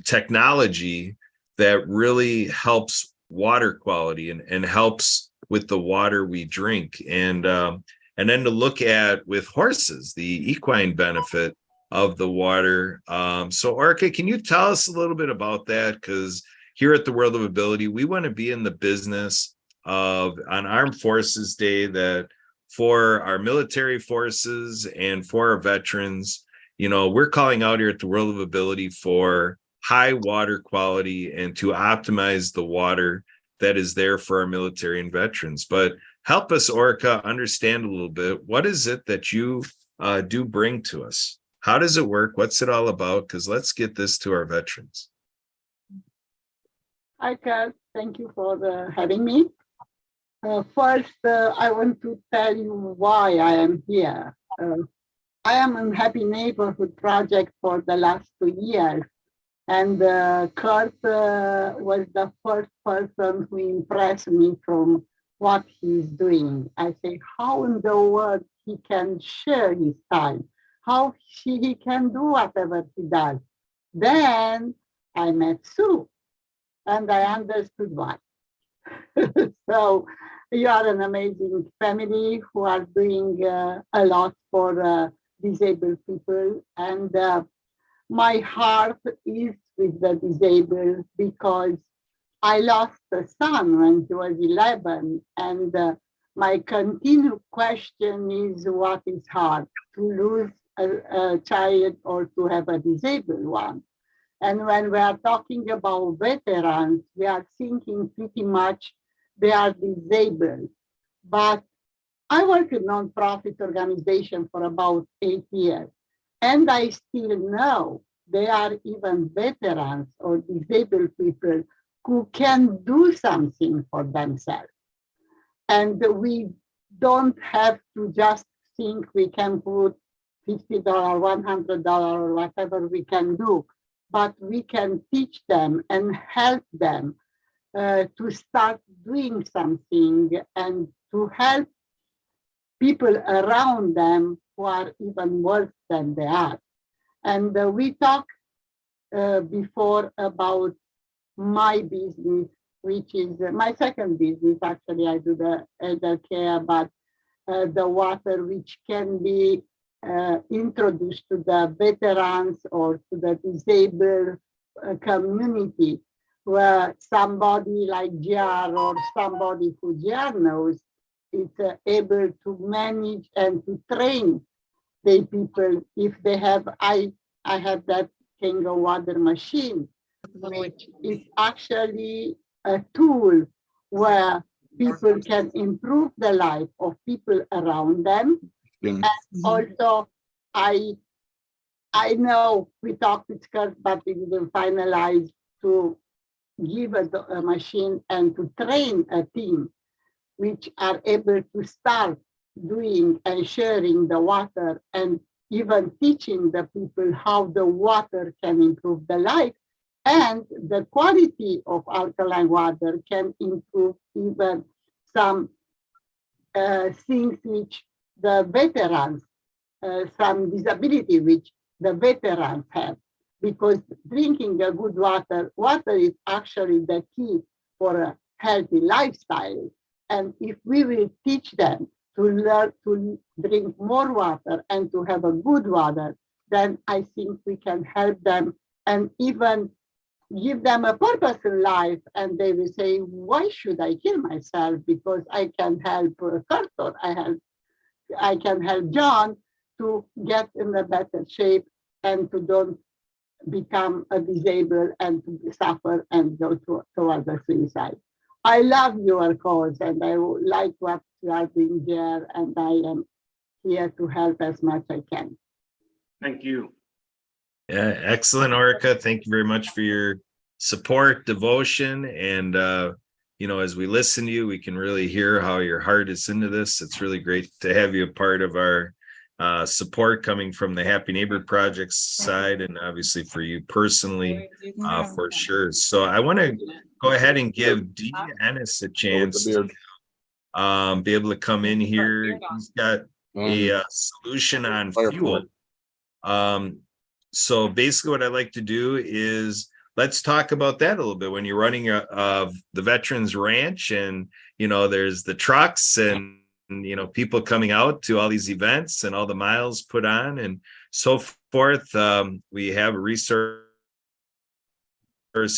technology that really helps water quality and helps with the water we drink. And then to look at with horses, the equine benefit of the water. So Orica, can you tell us a little bit about that? Because here at the World of Ability, we want to be in the business of on Armed Forces Day that for our military forces and for our veterans, we're calling out here at the World of Ability for high water quality and to optimize the water that is there for our military and veterans. But help us, Orica, understand a little bit. What is it that you do bring to us? How does it work? What's it all about? Because let's get this to our veterans. Hi, Kurt. Thank you for having me. First, I want to tell you why I am here. I am in Happy Neighborhood Project for the last 2 years. And Kurt was the first person who impressed me from what he's doing. I say, how in the world he can share his time? How he can do whatever he does? Then I met Sue. And I understood why. So you are an amazing family who are doing a lot for disabled people. And my heart is with the disabled because I lost a son when he was 11. And my continued question is, what is hard, to lose a child or to have a disabled one? And when we are talking about veterans, we are thinking pretty much they are disabled. But I work in a nonprofit organization for about 8 years, and I still know there are even veterans or disabled people who can do something for themselves. And we don't have to just think we can put $50, $100, or whatever we can do. But we can teach them and help them to start doing something and to help people around them who are even worse than they are. And we talked before about my business, which is my second business. Actually, I do the elder care, but the water which can be introduced to the veterans or to the disabled community, where somebody like JR or somebody who JR knows is able to manage and to train the people. If they have, I have that Kango water machine, which is actually a tool where people can improve the life of people around them. And also, I know we talked with Kurt, but we didn't finalize to give a machine and to train a team which are able to start doing and sharing the water and even teaching the people how the water can improve the life, and the quality of alkaline water can improve even some things which the veterans, some disability which the veterans have, because drinking a good water is actually the key for a healthy lifestyle. And if we will teach them to learn to drink more water and to have a good water, then I think we can help them and even give them a purpose in life. And they will say, why should I kill myself? Because I can help Kurt, or I can help John to get in a better shape and to don't become a disabled and to suffer and go towards the suicide. I love your cause and I like what you are doing there, and I am here to help as much as I can. Thank you. Yeah, excellent, Orica. Thank you very much for your support, devotion, and as we listen to you, we can really hear how your heart is into this. It's really great to have you a part of our support coming from the Happy Neighbor Project side, and obviously for you personally, for sure. So I want to go ahead and give Dee Ennis a chance to be able to come in here. He's got a solution on fuel. So basically what I like to do is let's talk about that a little bit. When you're running the Veterans Ranch, and there's the trucks and people coming out to all these events and all the miles put on and so forth. We have a resource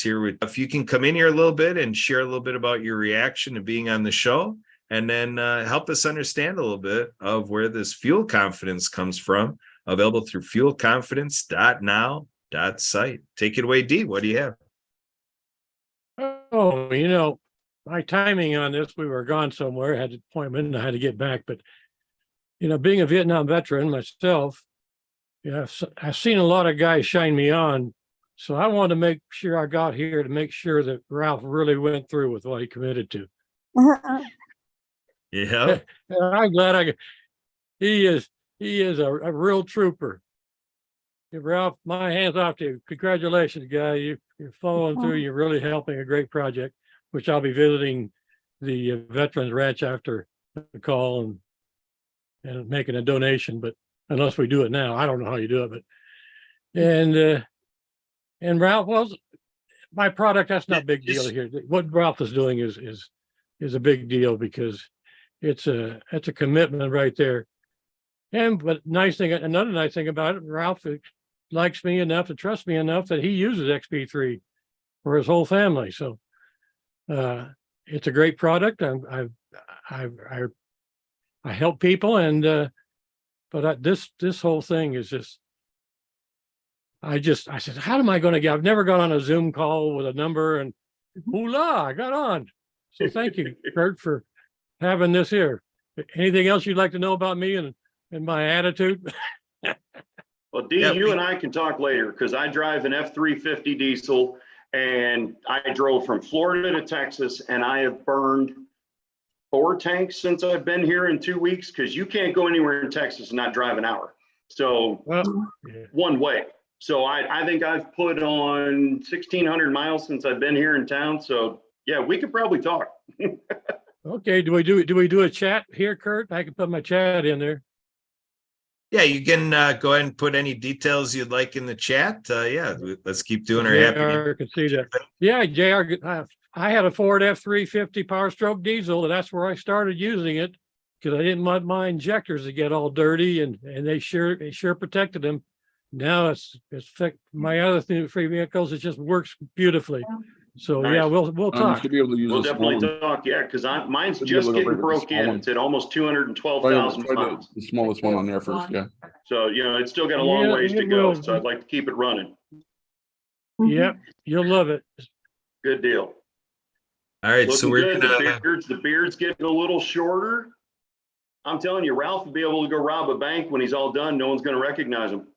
here. If you can come in here a little bit and share a little bit about your reaction to being on the show, and then help us understand a little bit of where this fuel confidence comes from, available through fuelconfidence.now.site. Take it away, Dee. What do you have? Oh, my timing on this, we were gone somewhere, had an appointment and I had to get back. But, being a Vietnam veteran myself, I've seen a lot of guys shine me on. So I wanted to make sure I got here to make sure that Ralph really went through with what he committed to. Yeah. I'm glad he is a real trooper. Ralph, my hands off to you. Congratulations, guy. You're following through. You're really helping a great project, which I'll be visiting the Veterans Ranch after the call and making a donation. But unless we do it now, I don't know how you do it. But and Ralph, well, my product, that's not a big deal here. What Ralph is doing is a big deal because it's a commitment right there. But another nice thing about it, Ralph likes me enough to trust me enough that he uses XP3 for his whole family. So it's a great product. I help people, but this whole thing is just. I said, how am I going to get? I've never gone on a Zoom call with a number, and hoolah, I got on. So thank you, Kurt, for having this here. Anything else you'd like to know about me and my attitude? Well, Dee, you and I can talk later, because I drive an F-350 diesel, and I drove from Florida to Texas, and I have burned 4 tanks since I've been here in 2 weeks, because you can't go anywhere in Texas and not drive an hour. So one way. So I think I've put on 1,600 miles since I've been here in town. So yeah, we could probably talk. Okay, do we do a chat here, Kurt? I can put my chat in there. Yeah, you can go ahead and put any details you'd like in the chat. Let's keep doing our JR can see that. Yeah, JR, I had a Ford F-350 Power Stroke diesel, and that's where I started using it because I didn't want my injectors to get all dirty, and they sure protected them. Now it's my other three vehicles. It just works beautifully. So nice. Yeah, we'll talk. Be able to use we'll definitely talk. Yeah, because mine's just getting broke in. It's at almost 212,000 miles. The smallest one on there first. Yeah. So it's still got a long ways to go. So I'd like to keep it running. Yep, you'll love it. Good deal. All right, looking so we're gonna the beard's getting a little shorter. I'm telling you, Ralph will be able to go rob a bank when he's all done. No one's going to recognize him.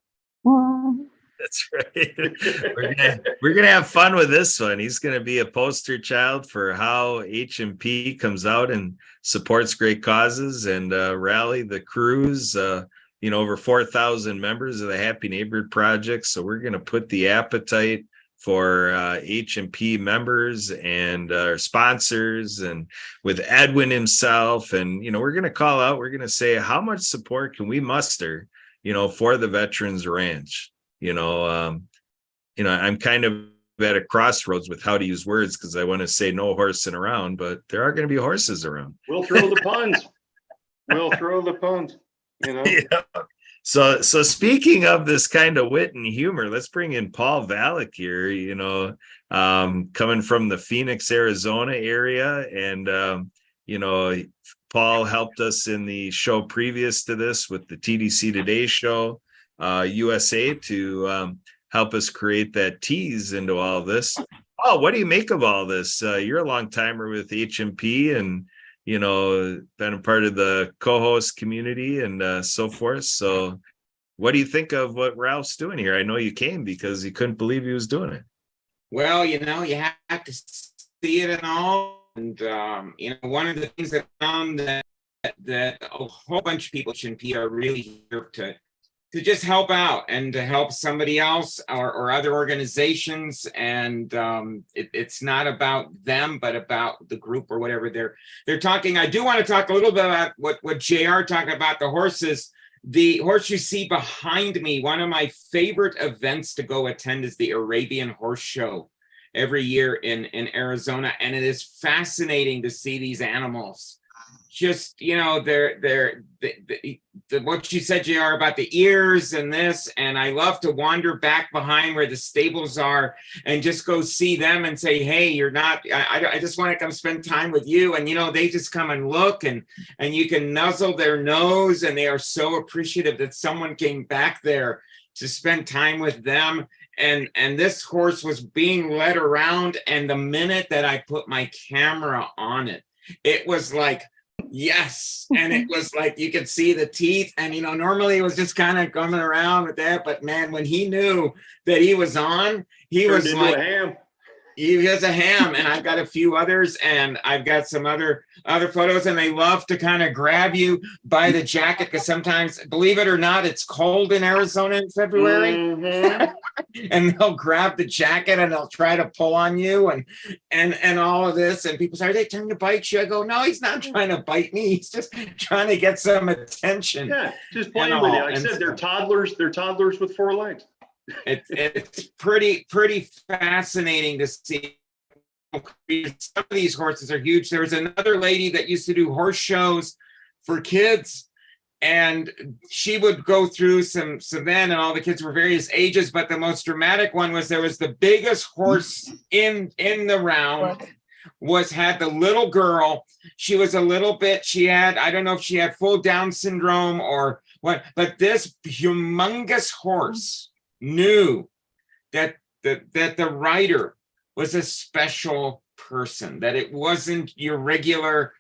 That's right. We're gonna have fun with this one. He's gonna be a poster child for how H&P comes out and supports great causes and rally the crews. Over 4,000 members of the Happy Neighborhood Project. So we're gonna put the appetite for H&P members and our sponsors, and with Edwin himself. And we're gonna call out. We're gonna say, how much support can we muster? For the Veterans Ranch. I'm kind of at a crossroads with how to use words, because I want to say no horsing around, but there are going to be horses around. We'll throw the puns. Yeah. So speaking of this kind of wit and humor, let's bring in Paul Valek here, coming from the Phoenix, Arizona area. And, Paul helped us in the show previous to this with the TDC Today show, USA, to help us create that tease into all of this. Paul, what do you make of all this? You're a long timer with H&P and, been a part of the co-host community and so forth. So what do you think of what Ralph's doing here? I know you came because you couldn't believe he was doing it. Well, you have to see it and all. And, one of the things that I found that that a whole bunch of people should be are really here to just help out and to help somebody else or other organizations. And it's not about them, but about the group or whatever they're talking. I do want to talk a little bit about what JR talked about, the horses. The horse you see behind me, one of my favorite events to go attend is the Arabian Horse Show every year in Arizona. And it is fascinating to see these animals. Just, you know, they're what you said, JR, about the ears and this, and I love to wander back behind where the stables are and just go see them and say, hey, you're not, I just want to come spend time with you. And, you know, they just come and look and you can nuzzle their nose, and they are so appreciative that someone came back there to spend time with them. And this horse was being led around, and the minute that I put my camera on it, it was like, yes. And it was like, you could see the teeth, and, you know, normally it was just kind of coming around with that, but man, when he knew that he was on, he was like, he was a ham. And I've got a few others, and I've got some other photos, and they love to kind of grab you by the jacket, because sometimes, believe it or not, it's cold in Arizona in February. Mm-hmm. And they'll grab the jacket and they'll try to pull on you and all of this. And people say, are they trying to bite you? I go, no, he's not trying to bite me. He's just trying to get some attention. Yeah, just playing with you. Like I said, they're toddlers. They're toddlers with 4 legs. It's pretty fascinating to see. Some of these horses are huge. There was another lady that used to do horse shows for kids, and she would go through some then, and all the kids were various ages, but the most dramatic one was there was the biggest horse in the round had the little girl. She was a little bit, I don't know if she had full Down syndrome or what, but this humongous horse knew that the rider was a special person, that it wasn't your regular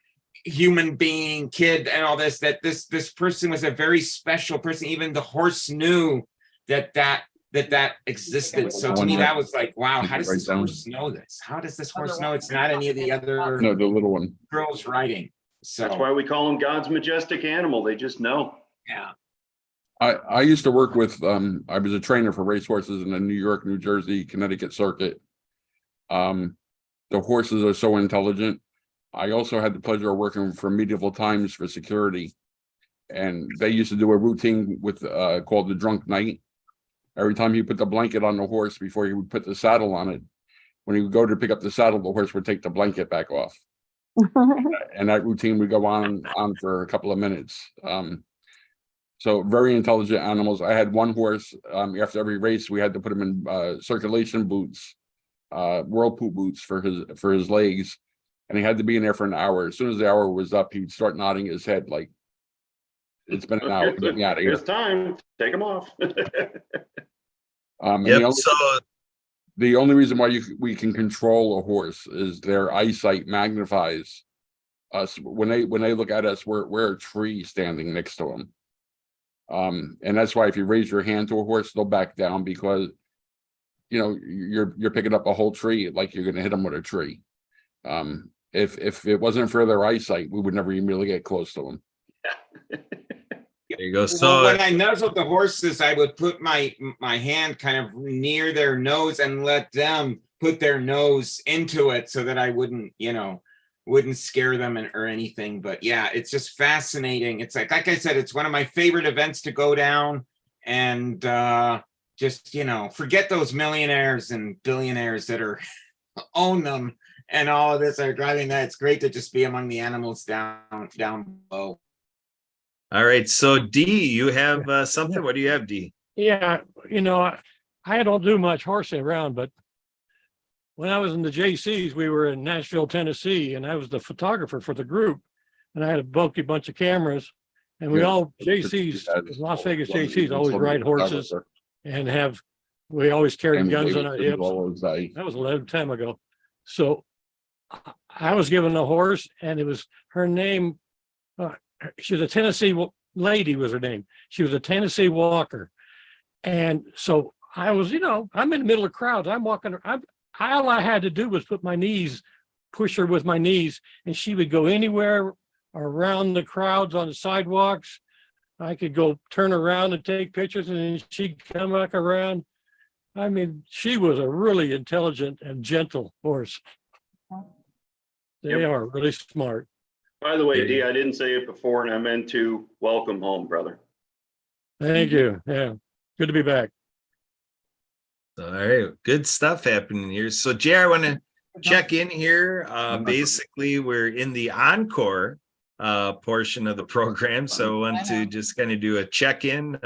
human being, kid, and all this, that this person was a very special person. Even the horse knew that existed. So to me, that was like, wow, how does this horse know this? How does this horse know it's not any of the other No, the little one. girls riding? So that's why we call them God's majestic animal. They just know. Yeah. I used to work with, I was a trainer for racehorses in the New York, New Jersey, Connecticut circuit. The horses are so intelligent. I also had the pleasure of working for Medieval Times for security. And they used to do a routine with called the drunk night. Every time he put the blanket on the horse before he would put the saddle on it, when he would go to pick up the saddle, the horse would take the blanket back off. And that routine would go on for a couple of minutes. So very intelligent animals. I had one horse, after every race, we had to put him in circulation boots, whirlpool boots for his legs. And he had to be in there for an hour. As soon as the hour was up, he would start nodding his head like, it's been an hour, get me out of here. It's time, take them off. The only reason why we can control a horse is their eyesight magnifies us. When they look at us, we're a tree standing next to them. And that's why if you raise your hand to a horse, they'll back down, because you know you're picking up a whole tree, like you're going to hit them with a tree. If it wasn't for their eyesight, we would never even really get close to them. There you go. So when I nuzzled the horses, I would put my hand kind of near their nose and let them put their nose into it so that I wouldn't scare them or anything. But yeah, it's just fascinating. It's like I said, it's one of my favorite events to go down, and just, forget those millionaires and billionaires that are own them and all of this are driving that. It's great to just be among the animals down below. All right. So D, you have something? What do you have, D? Yeah, I don't do much horsing around, but when I was in the JCs, we were in Nashville, Tennessee, and I was the photographer for the group. And I had a bulky bunch of cameras, and we all JCs, Las Vegas JCs, always ride horses and we always carried guns on our hips. That was a long time ago. So I was given a horse, and it was her name. She was a Tennessee lady, was her name. She was a Tennessee Walker. And so I was, I'm in the middle of crowds. I'm walking. All I had to do was push her with my knees, and she would go anywhere around the crowds on the sidewalks. I could go turn around and take pictures and then she'd come back around. I mean, she was a really intelligent and gentle horse. They Yep. are really smart. By the way, There you Dee, I didn't say it before and I meant to welcome home, brother. Thank you. Yeah, good to be back. All right, good stuff happening here. So JR, I want to check in here. Basically, we're in the encore portion of the program. So I want to just kind of do a check-in.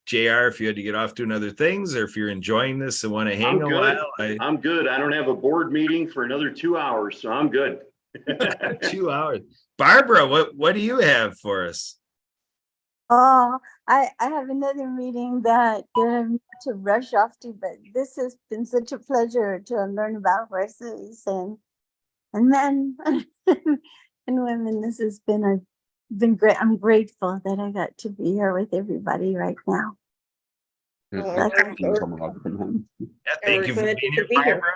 JR, if you had to get off doing other things, or if you're enjoying this and want to hang I'm a good. while, I'm good. I don't have a board meeting for another 2 hours, so I'm good. 2 hours. Barbara, what do you have for us? Oh, I have another meeting that I'm to rush off to, but this has been such a pleasure to learn about horses and men and women. This has been great. I'm grateful that I got to be here with everybody right now. Yeah, Thank you. Someone else come home. Yeah, thank you for Glad being you here, could be here. Barbara.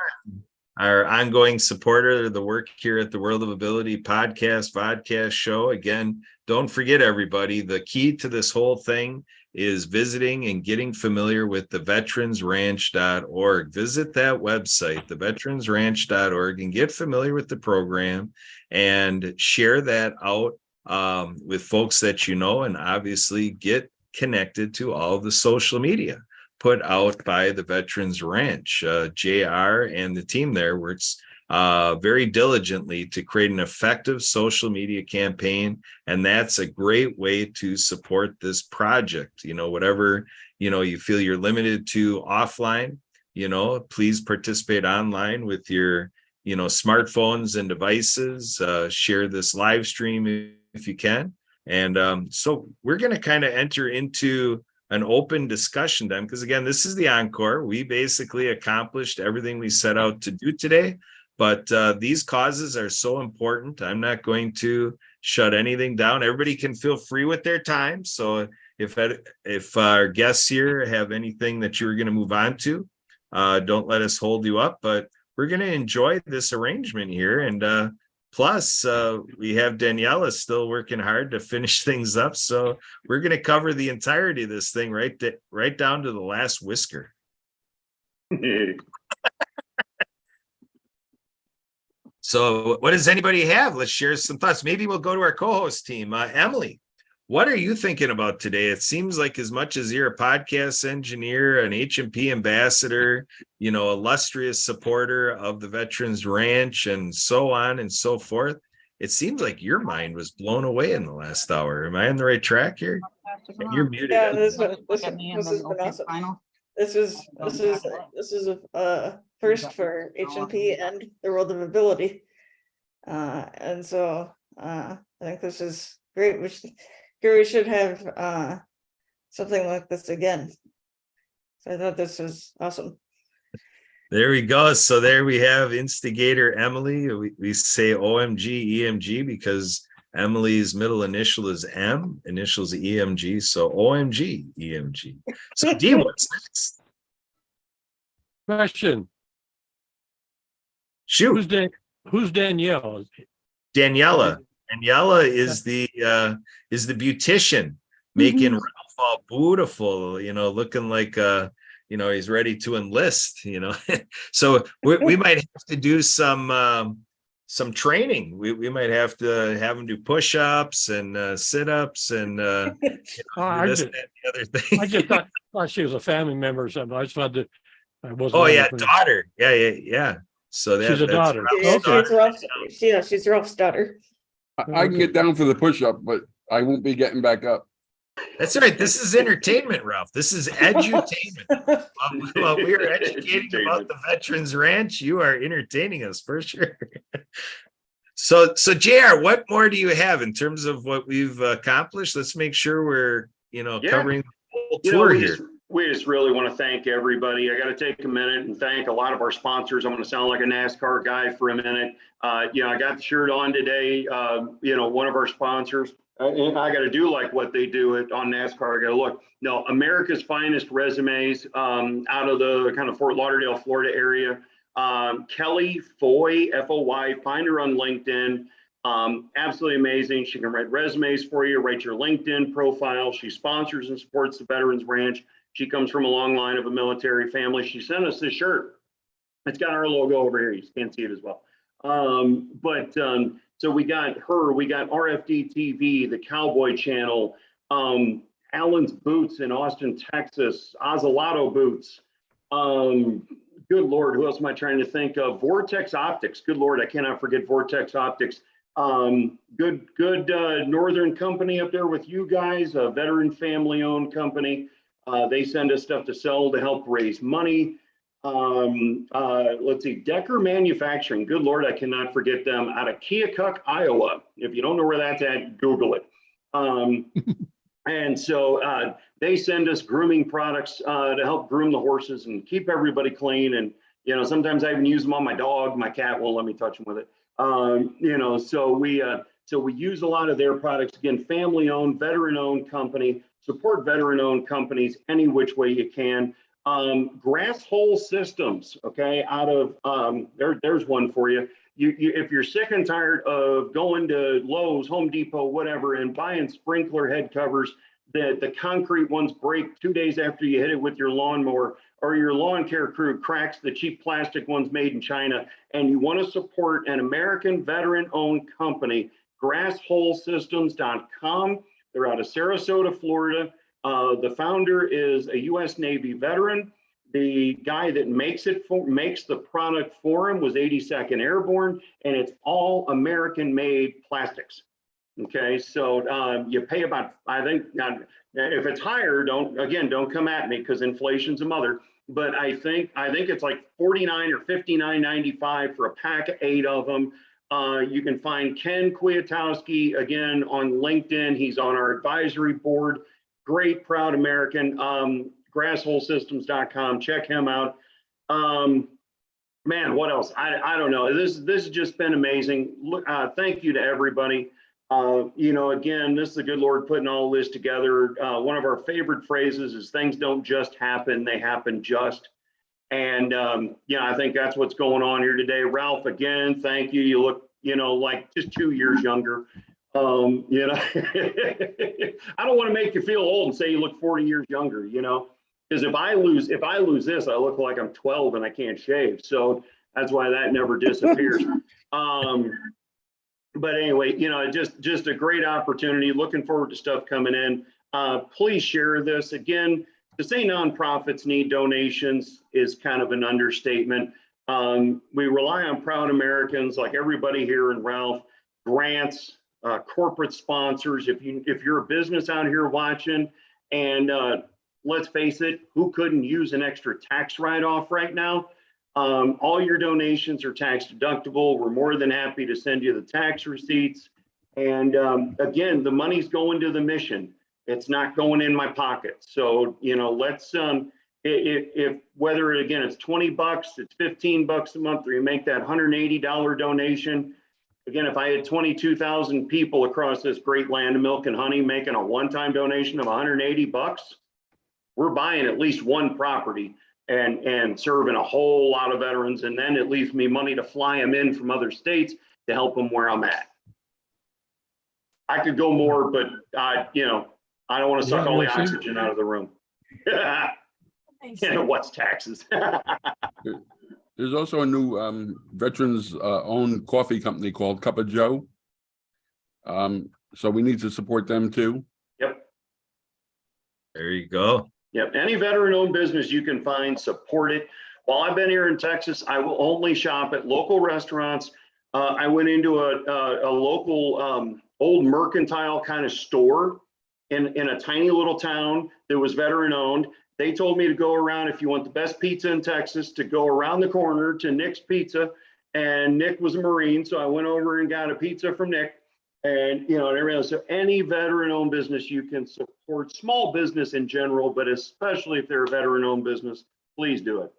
Our ongoing supporter of the work here at the World of Ability vodcast show. Again, don't forget, everybody, the key to this whole thing is visiting and getting familiar with the veteransranch.org. Visit that website, the veteransranch.org, and get familiar with the program and share that out with folks that you know, and obviously get connected to all the social media put out by the Veterans Ranch. JR and the team there works very diligently to create an effective social media campaign. And that's a great way to support this project. You know, whatever, you feel you're limited to offline, please participate online with your, smartphones and devices. Share this live stream if you can. And so we're going to kind of enter into an open discussion time, because again, this is the encore. We basically accomplished everything we set out to do today, but these causes are so important. I'm not going to shut anything down. Everybody can feel free with their time. So if our guests here have anything that you're going to move on to, don't let us hold you up, but we're going to enjoy this arrangement here. And plus, we have Daniela still working hard to finish things up. So we're going to cover the entirety of this thing right down to the last whisker. So what does anybody have? Let's share some thoughts. Maybe we'll go to our co-host team. Emily, what are you thinking about today? It seems like as much as you're a podcast engineer, an H&P ambassador, illustrious supporter of the Veterans Ranch and so on and so forth, it seems like your mind was blown away in the last hour. Am I on the right track here? You're muted. Yeah, this has been awesome. This is a first for H&P and the World of Ability. And so I think this is great. We should have something like this again. So I thought this was awesome. There we go. So there we have instigator Emily. We say OMG, EMG because Emily's middle initial is M, initials EMG. So OMG, EMG. So D, what's next? Question. Shoot. Who's Danielle? Daniela. Daniela is the beautician, making Ralph all beautiful, looking like he's ready to enlist, So we might have to do some training. We might have to have him do push-ups and sit-ups and I this, that, the other thing. I just thought she was a family member or something. I just thought that I wasn't. Oh yeah, daughter. Yeah. So She's a daughter. Yeah, she's Ralph's daughter. I can get down for the push-up, but I won't be getting back up. That's right. This is entertainment, Ralph. This is edutainment. While we are educating about the Veterans Ranch, you are entertaining us for sure. So JR, what more do you have in terms of what we've accomplished? Let's make sure we're, covering the whole tour here. We just really want to thank everybody. I got to take a minute and thank a lot of our sponsors. I'm going to sound like a NASCAR guy for a minute. I got the shirt on today. One of our sponsors, and I got to do like what they do on NASCAR. I got to look. No, America's Finest Resumes out of the kind of Fort Lauderdale, Florida area. Kelly Foy, Foy, find her on LinkedIn. Absolutely amazing. She can write resumes for you, write your LinkedIn profile. She sponsors and supports the Veterans Ranch. She comes from a long line of a military family. She sent us this shirt. It's got our logo over here. You can't see it as well. So we got her, we got RFD TV, the Cowboy Channel, Allen's Boots in Austin, Texas, Ozelotto Boots. Good Lord, who else am I trying to think of? Vortex Optics. Good Lord, I cannot forget Vortex Optics. Good Northern company up there with you guys, a veteran family owned company. They send us stuff to sell to help raise money. Let's see, Decker Manufacturing. Good Lord, I cannot forget them, out of Keokuk, Iowa. If you don't know where that's at, Google it. And so they send us grooming products to help groom the horses and keep everybody clean. And, you know, sometimes I even use them on my dog. My cat won't let me touch him with it. You know, so we use a lot of their products. Again, family owned, veteran owned company. Support veteran owned companies any which way you can. Grass Hole Systems, okay, out of there's one for you. If you're sick and tired of going to Lowe's, Home Depot, whatever, and buying sprinkler head covers that the concrete ones break 2 days after you hit it with your lawnmower, or your lawn care crew cracks the cheap plastic ones made in China, and you want to support an American veteran-owned company, GrassHoleSystems.com. They're out of Sarasota, Florida. The founder is a U.S. Navy veteran. The guy that makes the product for him was 82nd Airborne, and it's all American-made plastics. Okay, so you pay about, I think, if it's higher, don't come at me because inflation's a mother. But I think it's like $49 or $59.95 for a pack of 8 of them. You can find Ken Kwiatkowski again on LinkedIn. He's on our advisory board. Great, proud American. GrassHoleSystems.com. Check him out. Man, what else? I don't know. This has just been amazing. Look, thank you to everybody. You know, again, this is the good Lord putting all this together. One of our favorite phrases is things don't just happen, they happen just. And yeah, I think that's what's going on here today. Ralph, again, thank you. You look, you know, like just 2 years younger. You know, I don't want to make you feel old and say you look 40 years younger, you know, because if I lose this, I look like I'm 12 and I can't shave. So that's why that never disappears. But anyway, you know, just a great opportunity. Looking forward to stuff coming in. Please share this. Again, to say nonprofits need donations is kind of an understatement. We rely on proud Americans like everybody here and Ralph, grants, corporate sponsors. If you're a business out here watching, and let's face it, who couldn't use an extra tax write-off right now? All your donations are tax deductible. We're more than happy to send you the tax receipts. And again, the money's going to the mission. It's not going in my pocket. So, you know, let's, if whether again, it's 20 bucks, it's 15 bucks a month, or you make that $180 donation. Again, if I had 22,000 people across this great land of milk and honey making a one-time donation of 180 bucks, we're buying at least one property and serving a whole lot of veterans. And then it leaves me money to fly them in from other states to help them where I'm at. I could go more, but you know, I don't want to suck all the oxygen out of the room. You know, what's taxes? There's also a new veterans owned coffee company called Cup of Joe. So we need to support them too. Yep. There you go. Yep. Any veteran owned business you can find, support it. While I've been here in Texas, I will only shop at local restaurants. I went into a local old mercantile kind of store in a tiny little town that was veteran owned. They told me to go around, if you want the best pizza in Texas, to go around the corner to Nick's Pizza. And Nick was a Marine, so I went over and got a pizza from Nick. And, you know, and everything else. So any veteran-owned business you can support, small business in general, but especially if they're a veteran-owned business, please do it.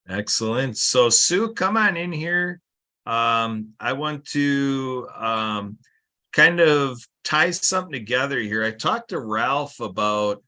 Excellent. So Sue, come on in here. I want to kind of tie something together here. I talked to Ralph about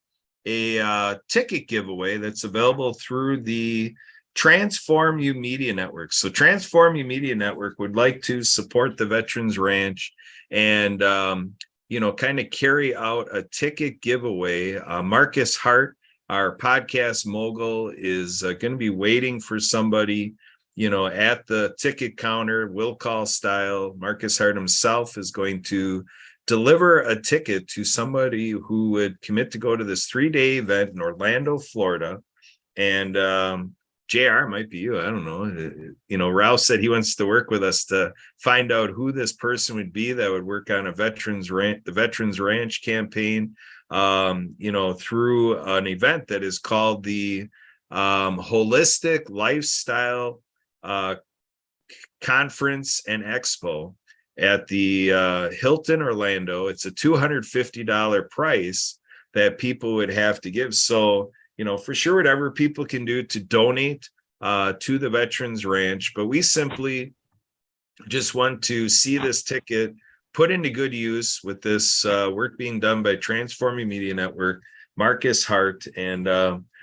a ticket giveaway that's available through the Transform You Media Network. So Transform You Media Network would like to support the Veterans Ranch and, kind of carry out a ticket giveaway. Marcus Hart, our podcast mogul, is going to be waiting for somebody, at the ticket counter, will call style. Marcus Hart himself is going to deliver a ticket to somebody who would commit to go to this 3-day event in Orlando, Florida. And JR, might be you. I don't know. Ralph said he wants to work with us to find out who this person would be that would work on the Veterans Ranch campaign, through an event that is called the Holistic Lifestyle Conference and Expo at the Hilton Orlando. It's a $250 price that people would have to give. So, for sure, whatever people can do to donate to the Veterans Ranch, but we simply just want to see this ticket put into good use with this work being done by Transform You Media Network, Marcus Hart. And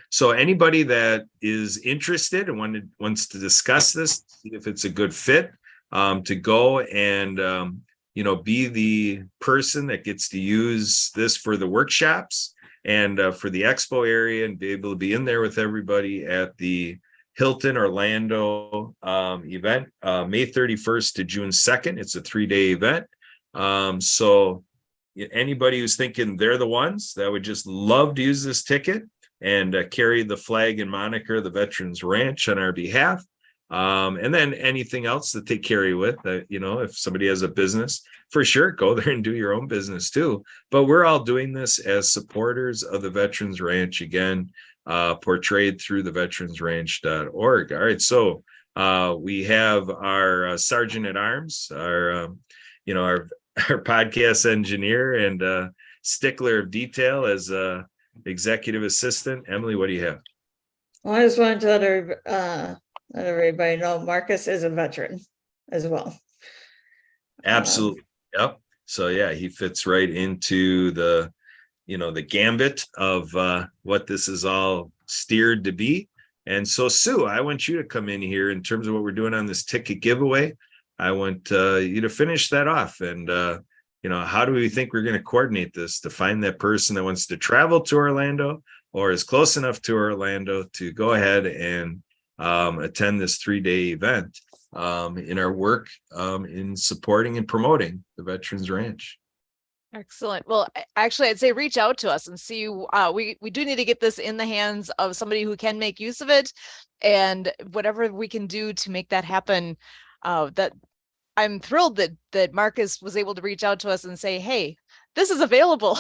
so anybody that is interested and wants to discuss this, see if it's a good fit, to go and, be the person that gets to use this for the workshops and for the expo area, and be able to be in there with everybody at the Hilton Orlando event, May 31st to June 2nd. It's a 3-day event. So anybody who's thinking they're the ones that would just love to use this ticket and carry the flag and moniker of the Veterans Ranch on our behalf. And then anything else that they carry with, if somebody has a business, for sure, go there and do your own business too. But we're all doing this as supporters of the Veterans Ranch, again, portrayed through the veteransranch.org. All right. So we have our Sergeant at Arms, our podcast engineer and stickler of detail as executive assistant. Emily, what do you have? Well, I just wanted to let everybody know Marcus is a veteran as well. Absolutely. Yep. So yeah, he fits right into the gambit of what this is all steered to be. And so, Sue, I want you to come in here in terms of what we're doing on this ticket giveaway. I want you to finish that off. And, how do we think we're going to coordinate this to find that person that wants to travel to Orlando or is close enough to Orlando to go ahead and attend this 3-day event in our work in supporting and promoting the Veterans Ranch? Excellent. Well, actually, I'd say reach out to us and see. We do need to get this in the hands of somebody who can make use of it, and whatever we can do to make that happen. That I'm thrilled that Marcus was able to reach out to us and say, "Hey, this is available.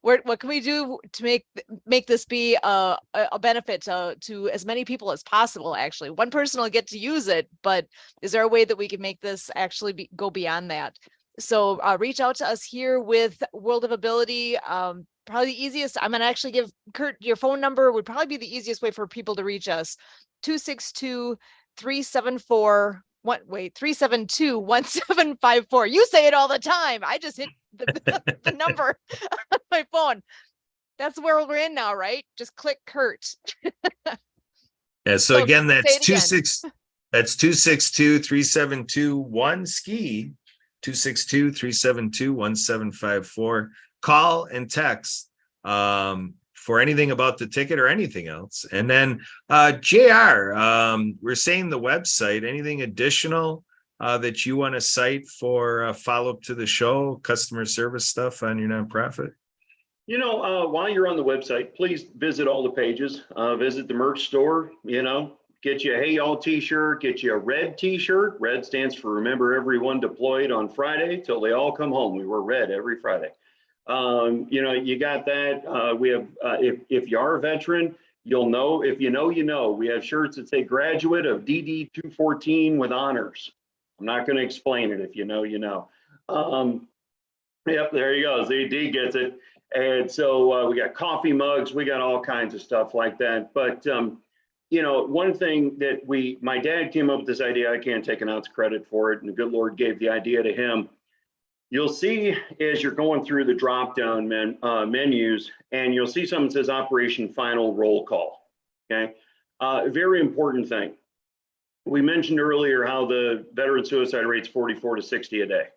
What can we do to make this be a benefit to as many people as possible?" Actually, one person will get to use it, but is there a way that we can make this actually go beyond that? So reach out to us here with World of Ability. Probably the easiest, I'm going to actually give Kurt your phone number, would probably be the easiest way for people to reach us. 262-374-1754. You say it all the time. I just hit the number on my phone. That's where we're in now, right? Just click Kurt. Yeah. So again, that's 262-372-1SKI. 262-372-1754. Call and text for anything about the ticket or anything else. And then JR, we're saying the website, anything additional that you want to cite for follow-up to the show, customer service stuff on your nonprofit? While you're on the website, please visit all the pages, visit the merch store, get you a Hey Y'all t-shirt, get you a red t-shirt. Red stands for Remember Everyone Deployed on Friday till they all come home. We wear red every Friday. You got that. We have, if you are a veteran, you'll know. If you know, you know. We have shirts that say graduate of DD 214 with honors. I'm not going to explain it. If you know, you know. Yep, there you go. ZD gets it. And so we got coffee mugs. We got all kinds of stuff like that. But one thing that my dad came up with this idea, I can't take an ounce credit for it, and the good Lord gave the idea to him. You'll see as you're going through the drop-down menus, and you'll see something that says Operation Final Roll Call, okay? Very important thing. We mentioned earlier how the veteran suicide rate's 44 to 60 a day.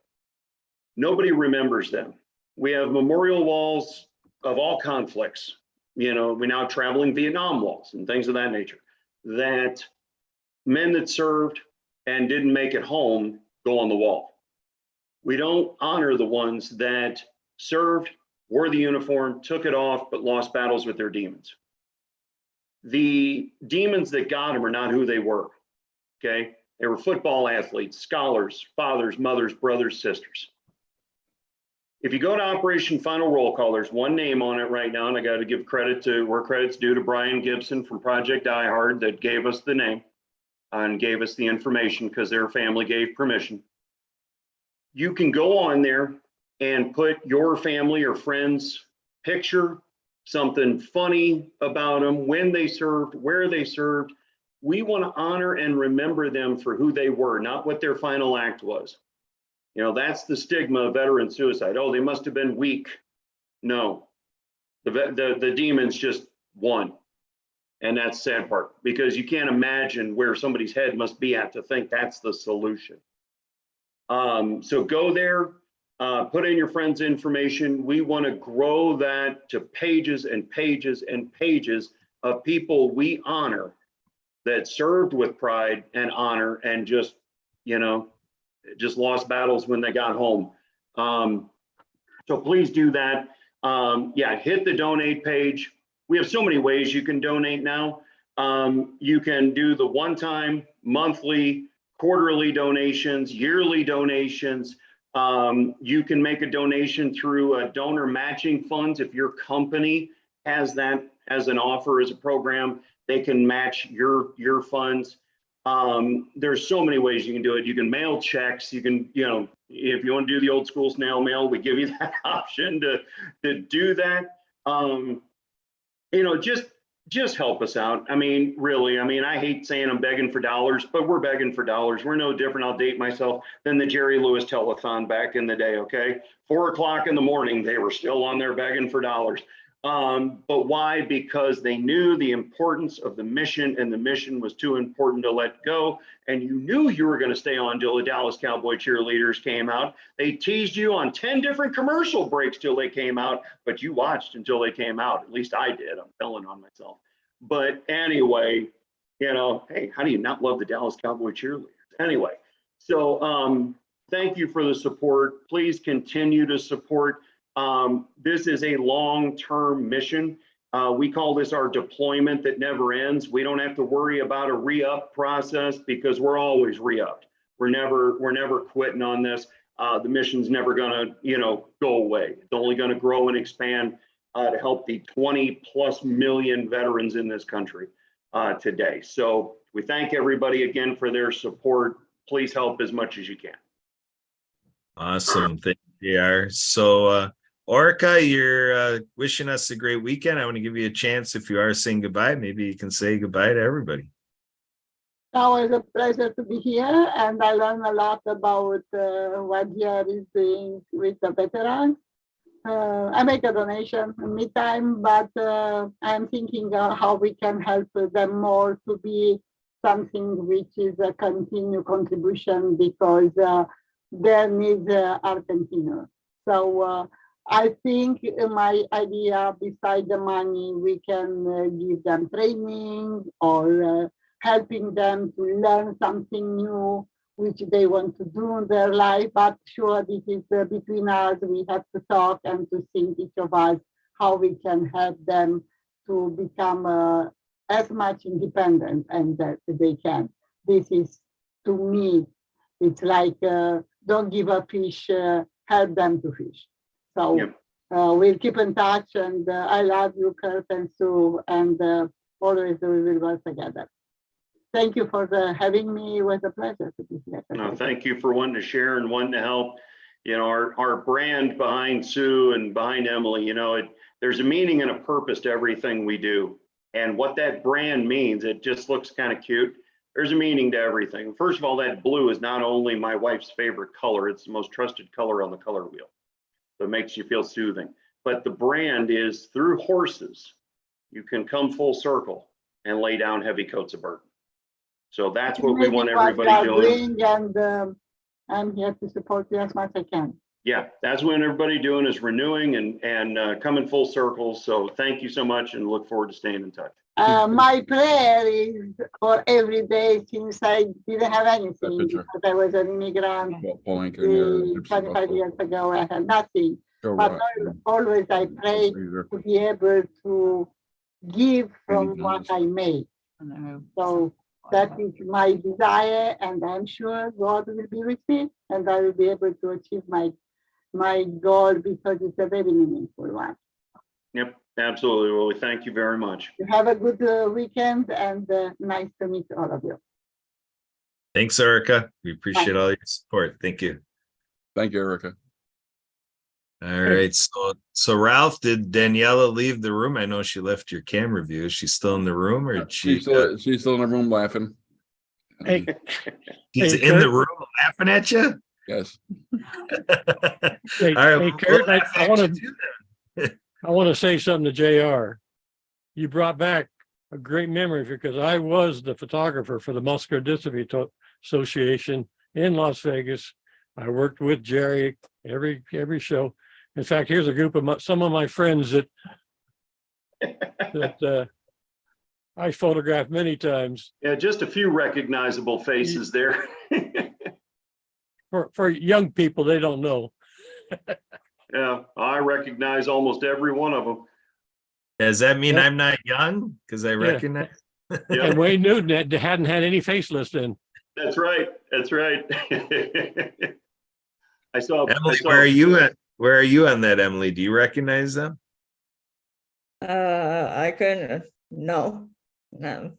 Nobody remembers them. We have memorial walls of all conflicts. You know, we're now traveling Vietnam walls and things of that nature, that men that served and didn't make it home go on the wall. We don't honor the ones that served, wore the uniform, took it off, but lost battles with their demons. The demons that got them are not who they were, okay? They were football athletes, scholars, fathers, mothers, brothers, sisters. If you go to Operation Final Roll Call, there's one name on it right now, and I got to give credit to where credit's due to Brian Gibson from Project Die Hard that gave us the name and gave us the information because their family gave permission. You can go on there and put your family or friends' picture, something funny about them, when they served, where they served. We want to honor and remember them for who they were, not what their final act was. You know, that's the stigma of veteran suicide. Oh, they must have been weak. No, the demons just won. And that's the sad part, because you can't imagine where somebody's head must be at to think that's the solution. So go there, put in your friends' information. We want to grow that to pages and pages and pages of people we honor that served with pride and honor and just, you know, just lost battles when they got home. So please do that. Yeah, hit the donate page. We have so many ways you can donate now. You can do the one-time, monthly, quarterly donations, yearly donations. You can make a donation through donor matching funds. If your company has that as an offer, as a program, they can match your funds. There's so many ways you can do it. You can mail checks. You can, you know, if you want to do the old school snail mail, we give you that option to do that. You know, just help us out. I mean, really, I mean, I hate saying I'm begging for dollars, but we're begging for dollars. We're no different, I'll date myself, than the Jerry Lewis telethon back in the day, okay? 4 o'clock in the morning, they were still on there begging for dollars. But why? Because they knew the importance of the mission, and the mission was too important to let go. And you knew you were going to stay on till the Dallas Cowboy cheerleaders came out. They teased you on 10 different commercial breaks till they came out, but you watched until they came out. At least I did. I'm telling on myself. But anyway, you know, hey, how do you not love the Dallas Cowboy cheerleaders? Anyway, so thank you for the support. Please continue to support. This is a long-term mission. We call this our deployment that never ends. We don't have to worry about a re-up process because we're always re-upped. We're never quitting on this. The mission's never gonna, you know, go away. It's only gonna grow and expand to help the 20+ million veterans in this country today. So we thank everybody again for their support. Please help as much as you can. Awesome. Thank you, JR. So Orca, you're wishing us a great weekend. I want to give you a chance, if you are saying goodbye, maybe you can say goodbye to everybody. Always a pleasure to be here, and I learned a lot about what JR is doing with the veterans. I make a donation in meantime, but I'm thinking how we can help them more to be something which is a continued contribution, because their needs are continuous. So I think my idea, beside the money, we can give them training or helping them to learn something new which they want to do in their life. But sure, this is between us. We have to talk and to think, each of us, how we can help them to become as much independent and that they can. This is, to me, it's like don't give a fish, help them to fish. So yep. We'll keep in touch, and I love you, Kurt and Sue, and always we will work together. Thank you for having me. It was a pleasure to be here. No, thank you for wanting to share and wanting to help. You know, our brand behind Sue and behind Emily, you know, there's a meaning and a purpose to everything we do. And what that brand means, it just looks kind of cute. There's a meaning to everything. First of all, that blue is not only my wife's favorite color, it's the most trusted color on the color wheel. So it makes you feel soothing. But the brand is through horses. You can come full circle. and lay down heavy coats of burden. So that's what we Maybe want what everybody you are doing. And I'm here to support you as much as I can. Yeah, that's what everybody doing is renewing and coming full circle. So thank you so much and look forward to staying in touch. My prayer is for every day since I didn't have anything picture. because I was an immigrant Paul Anka in there, 25 years ago. I had nothing. Joe But Rock, always I pray Fraser. to be able to give from Anything what else? I make. So that is my desire, and I'm sure God will be with me, and I will be able to achieve my goal because it's a very meaningful one. Yep, absolutely. Well, we thank you very much. You have a good weekend, and nice to meet all of you. Thanks, Erica. We appreciate all your support. Thank you. Thank you, Erica. All right. So Ralph, did Daniela leave the room? I know she left your camera view. Is she still in the room or did she? She's still in the room laughing. Hey, She's Hey, in the Kurt. room laughing at you? Yes. hey, All right, hey, we'll Kurt, laugh I at want you to too I want to say something to JR. You brought back a great memory because I was the photographer for the Muscular Dystrophy Association in Las Vegas. I worked with Jerry every show. In fact, here's a group of some of my friends that I photographed many times. Yeah, just a few recognizable faces there. For young people, they don't know. Yeah, I recognize almost every one of them. Does that mean Yep. I'm not young? Because I recognize. Yeah, And Wayne Newton hadn't had any faceless then. that's right. That's right. I saw. Emily, where are you at? Where are you on that, Emily? Do you recognize them? I couldn't, no. All right.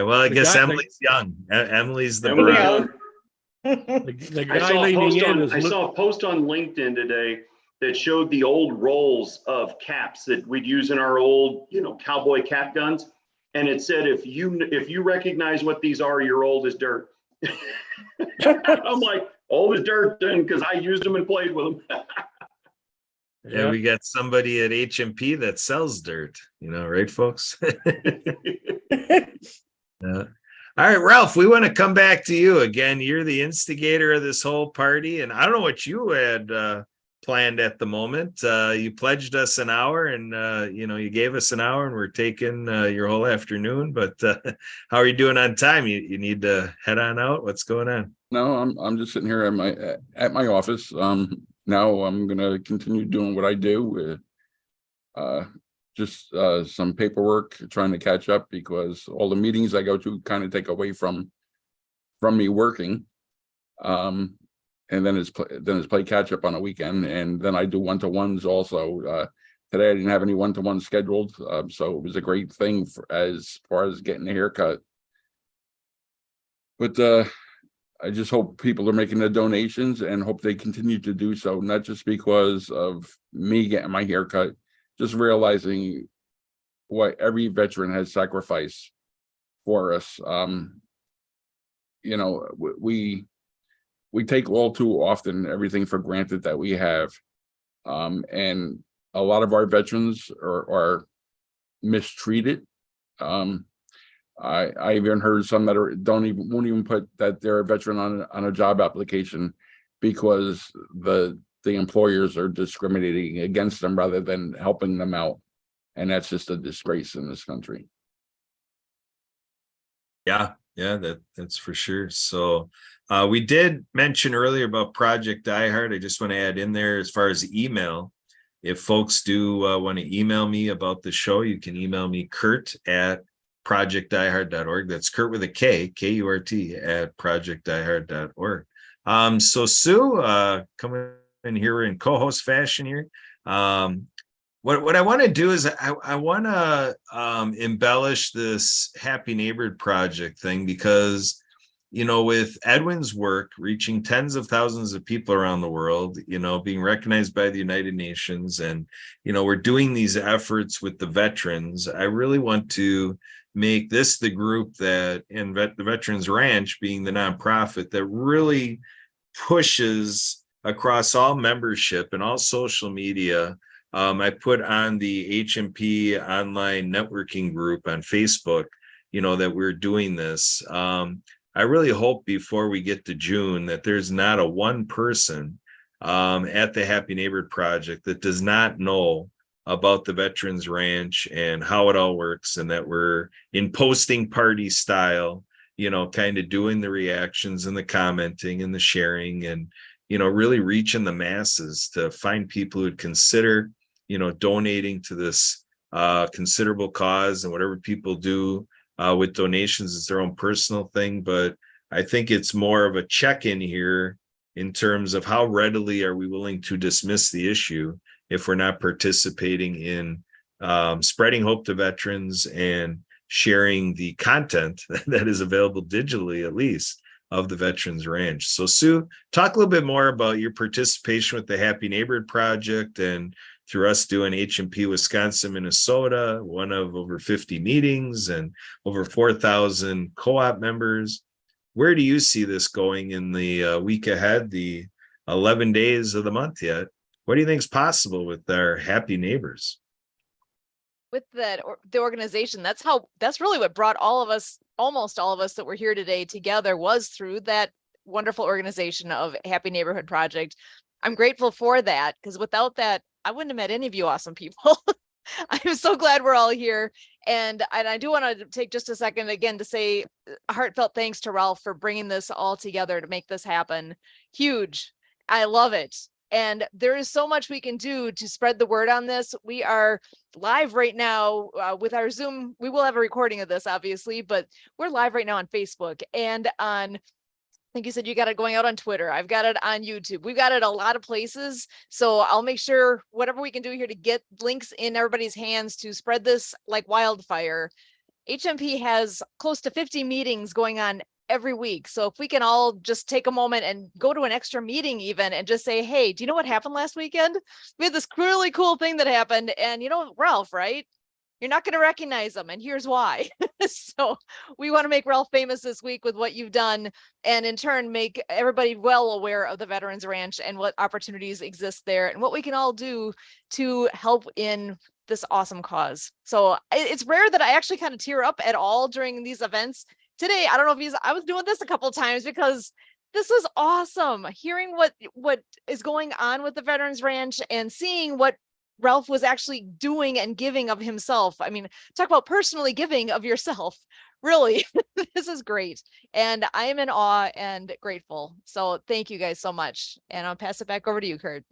Well, I The guess guy- Emily's young. Emily's the Emily, bride. The I guy saw a leaning post in on, is I saw a post on LinkedIn today that showed the old rolls of caps that we'd use in our old, cowboy cap guns. And it said, if you recognize what these are, you're old as dirt. I'm like, old as dirt then, because I used them and played with them. Yeah, we got somebody at HMP that sells dirt, right, folks? Yeah. All right, Ralph, we want to come back to you again. You're the instigator of this whole party, and I don't know what you had planned at the moment. You pledged us an hour, and you gave us an hour, and we're taking your whole afternoon. But how are you doing on time? You need to head on out. What's going on? No, I'm just sitting here at my office. Now I'm gonna continue doing what I do. Just some paperwork, trying to catch up because all the meetings I go to kind of take away from me working. And then it's play catch up on a weekend, and then I do one-to-ones also. Today I didn't have any one-to-one scheduled, so it was a great thing as far as getting a haircut. But I just hope people are making the donations and hope they continue to do so, not just because of me getting my haircut, just realizing what every veteran has sacrificed for us. We take all too often everything for granted that we have. And a lot of our veterans are mistreated. I even heard some that won't even put that they're a veteran on a job application because the employers are discriminating against them rather than helping them out. And that's just a disgrace in this country. Yeah, that's for sure. So we did mention earlier about Project DieHard. I just want to add in there as far as email. If folks do want to email me about the show, you can email me Kurt@projectdiehard.org. That's Kurt with a K, K-U-R-T @projectdiehard.org. So Sue, coming in here in co-host fashion here. What I want to do is I want to embellish this Happy Neighborhood Project thing because, with Edwin's work reaching tens of thousands of people around the world, being recognized by the United Nations, and, we're doing these efforts with the veterans. I really want to make this the group that, and the Veterans Ranch being the nonprofit that really pushes across all membership and all social media. I put on the HMP online networking group on Facebook, that we're doing this. I really hope before we get to June that there's not a one person at the Happy Neighborhood Project that does not know about the Veterans Ranch and how it all works, and that we're in posting party style, kind of doing the reactions and the commenting and the sharing, and really reaching the masses to find people who'd consider donating to this considerable cause. And whatever people do with donations is their own personal thing, but I think it's more of a check-in here in terms of how readily are we willing to dismiss the issue if we're not participating in spreading hope to veterans and sharing the content that is available digitally, at least, of the Veterans Ranch. So Sue, talk a little bit more about your participation with the Happy Neighborhood Project, and through us doing H&P Wisconsin, Minnesota, one of over 50 meetings and over 4,000 co-op members. Where do you see this going in the week ahead, the 11 days of the month yet? What do you think is possible with our happy neighbors? With that, the organization, that's really what brought all of us, almost all of us that were here today together, was through that wonderful organization of Happy Neighborhood Project. I'm grateful for that, because without that, I wouldn't have met any of you awesome people. I'm so glad we're all here. And I do want to take just a second again to say a heartfelt thanks to Ralph for bringing this all together to make this happen. Huge. I love it. And there is so much we can do to spread the word on this. We are live right now with our Zoom. We will have a recording of this, obviously, but we're live right now on Facebook and on, I think you said you got it going out on Twitter. I've got it on YouTube. We've got it a lot of places. So I'll make sure whatever we can do here to get links in everybody's hands to spread this like wildfire. HMP has close to 50 meetings going on every week. So if we can all just take a moment and go to an extra meeting even and just say, hey, do you know what happened last weekend? We had this really cool thing that happened. And Ralph, right? You're not going to recognize them. And here's why. So we want to make Ralph famous this week with what you've done, and in turn, make everybody well aware of the Veterans Ranch and what opportunities exist there and what we can all do to help in this awesome cause. So it's rare that I actually kind of tear up at all during these events. Today, I don't know if I was doing this a couple of times because this was awesome. Hearing what is going on with the Veterans Ranch and seeing what Ralph was actually doing and giving of himself. I mean, talk about personally giving of yourself. Really, this is great. And I am in awe and grateful. So thank you guys so much. And I'll pass it back over to you, Kurt.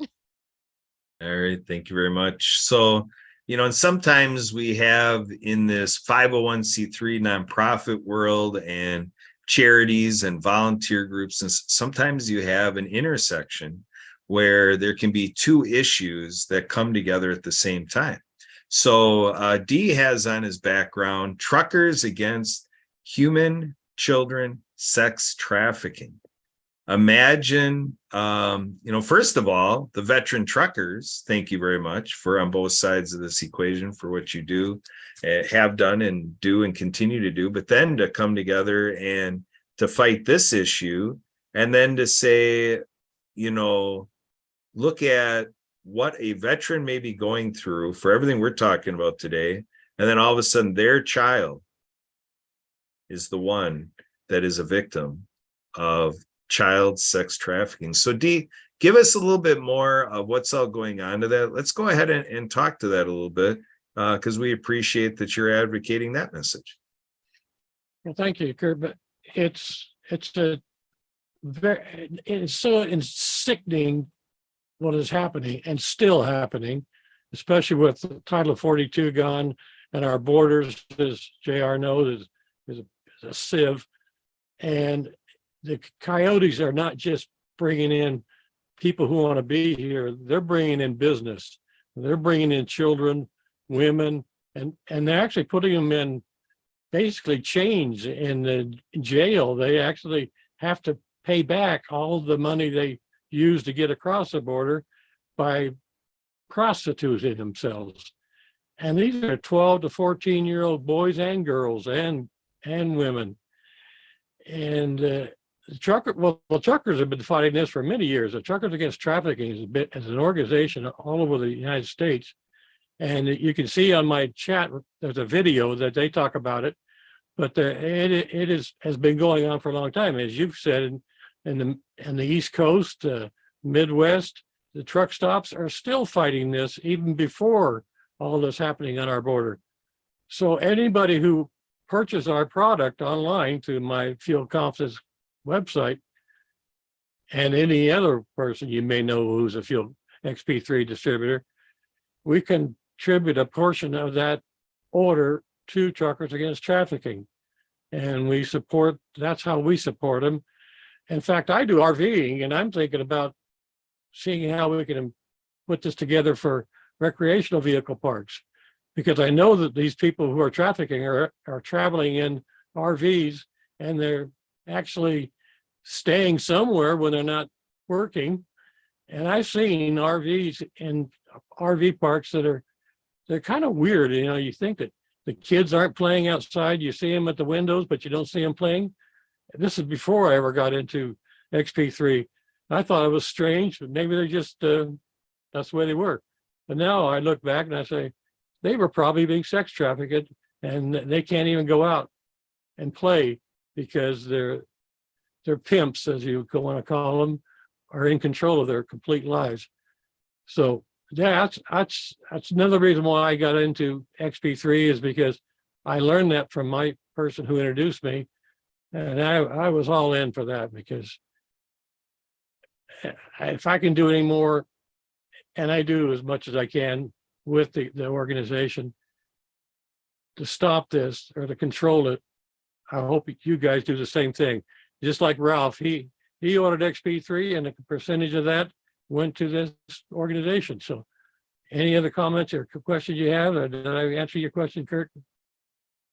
All right. Thank you very much. So, and sometimes we have in this 501c3 nonprofit world and charities and volunteer groups, and sometimes you have an intersection where there can be two issues that come together at the same time. So Dee has on his background Truckers Against Human Children Sex Trafficking. Imagine, first of all, the veteran truckers, thank you very much for on both sides of this equation for what you do, have done and do and continue to do, but then to come together and to fight this issue, and then to say, look at what a veteran may be going through for everything we're talking about today, and then all of a sudden their child is the one that is a victim of child sex trafficking. So Dee, give us a little bit more of what's all going on to that. Let's go ahead and talk to that a little bit, because we appreciate that you're advocating that message. Well, thank you, Kurt. But it's so sickening what is happening and still happening, especially with Title 42 gone and our borders, as JR knows, is a sieve. And the coyotes are not just bringing in people who want to be here, they're bringing in business. They're bringing in children, women, and they're actually putting them in basically chains in the jail. They actually have to pay back all the money they use to get across the border by prostituting themselves. And these are 12 to 14-year-old boys and girls and women. And the truckers have been fighting this for many years. The Truckers Against Trafficking is an organization all over the United States. And you can see on my chat, there's a video that they talk about it, But has been going on for a long time, as you've said, in the East Coast, Midwest, the truck stops are still fighting this even before all this happening on our border. So anybody who purchases our product online through my Fuel Confidence website, and any other person you may know who's a Fuel XP3 distributor, we contribute a portion of that order to Truckers Against Trafficking. And that's how we support them. In fact, I do RVing, and I'm thinking about seeing how we can put this together for recreational vehicle parks, because I know that these people who are trafficking are traveling in RVs, and they're actually staying somewhere when they're not working. And I've seen RVs in RV parks they're kind of weird. You know, you think that the kids aren't playing outside. You see them at the windows, but you don't see them playing. This is before I ever got into XP3. I thought it was strange, but maybe they're just, that's the way they were. But now I look back and I say, they were probably being sex trafficked, and they can't even go out and play because their pimps, as you want to call them, are in control of their complete lives. So yeah, that's another reason why I got into XP3, is because I learned that from my person who introduced me, and I was all in for that, because if I can do any more, and I do as much as I can with the organization to stop this or to control it, I hope you guys do the same thing. Just like Ralph, he ordered XP3, and a percentage of that went to this organization. So any other comments or questions you have? Or did I answer your question, Kurt?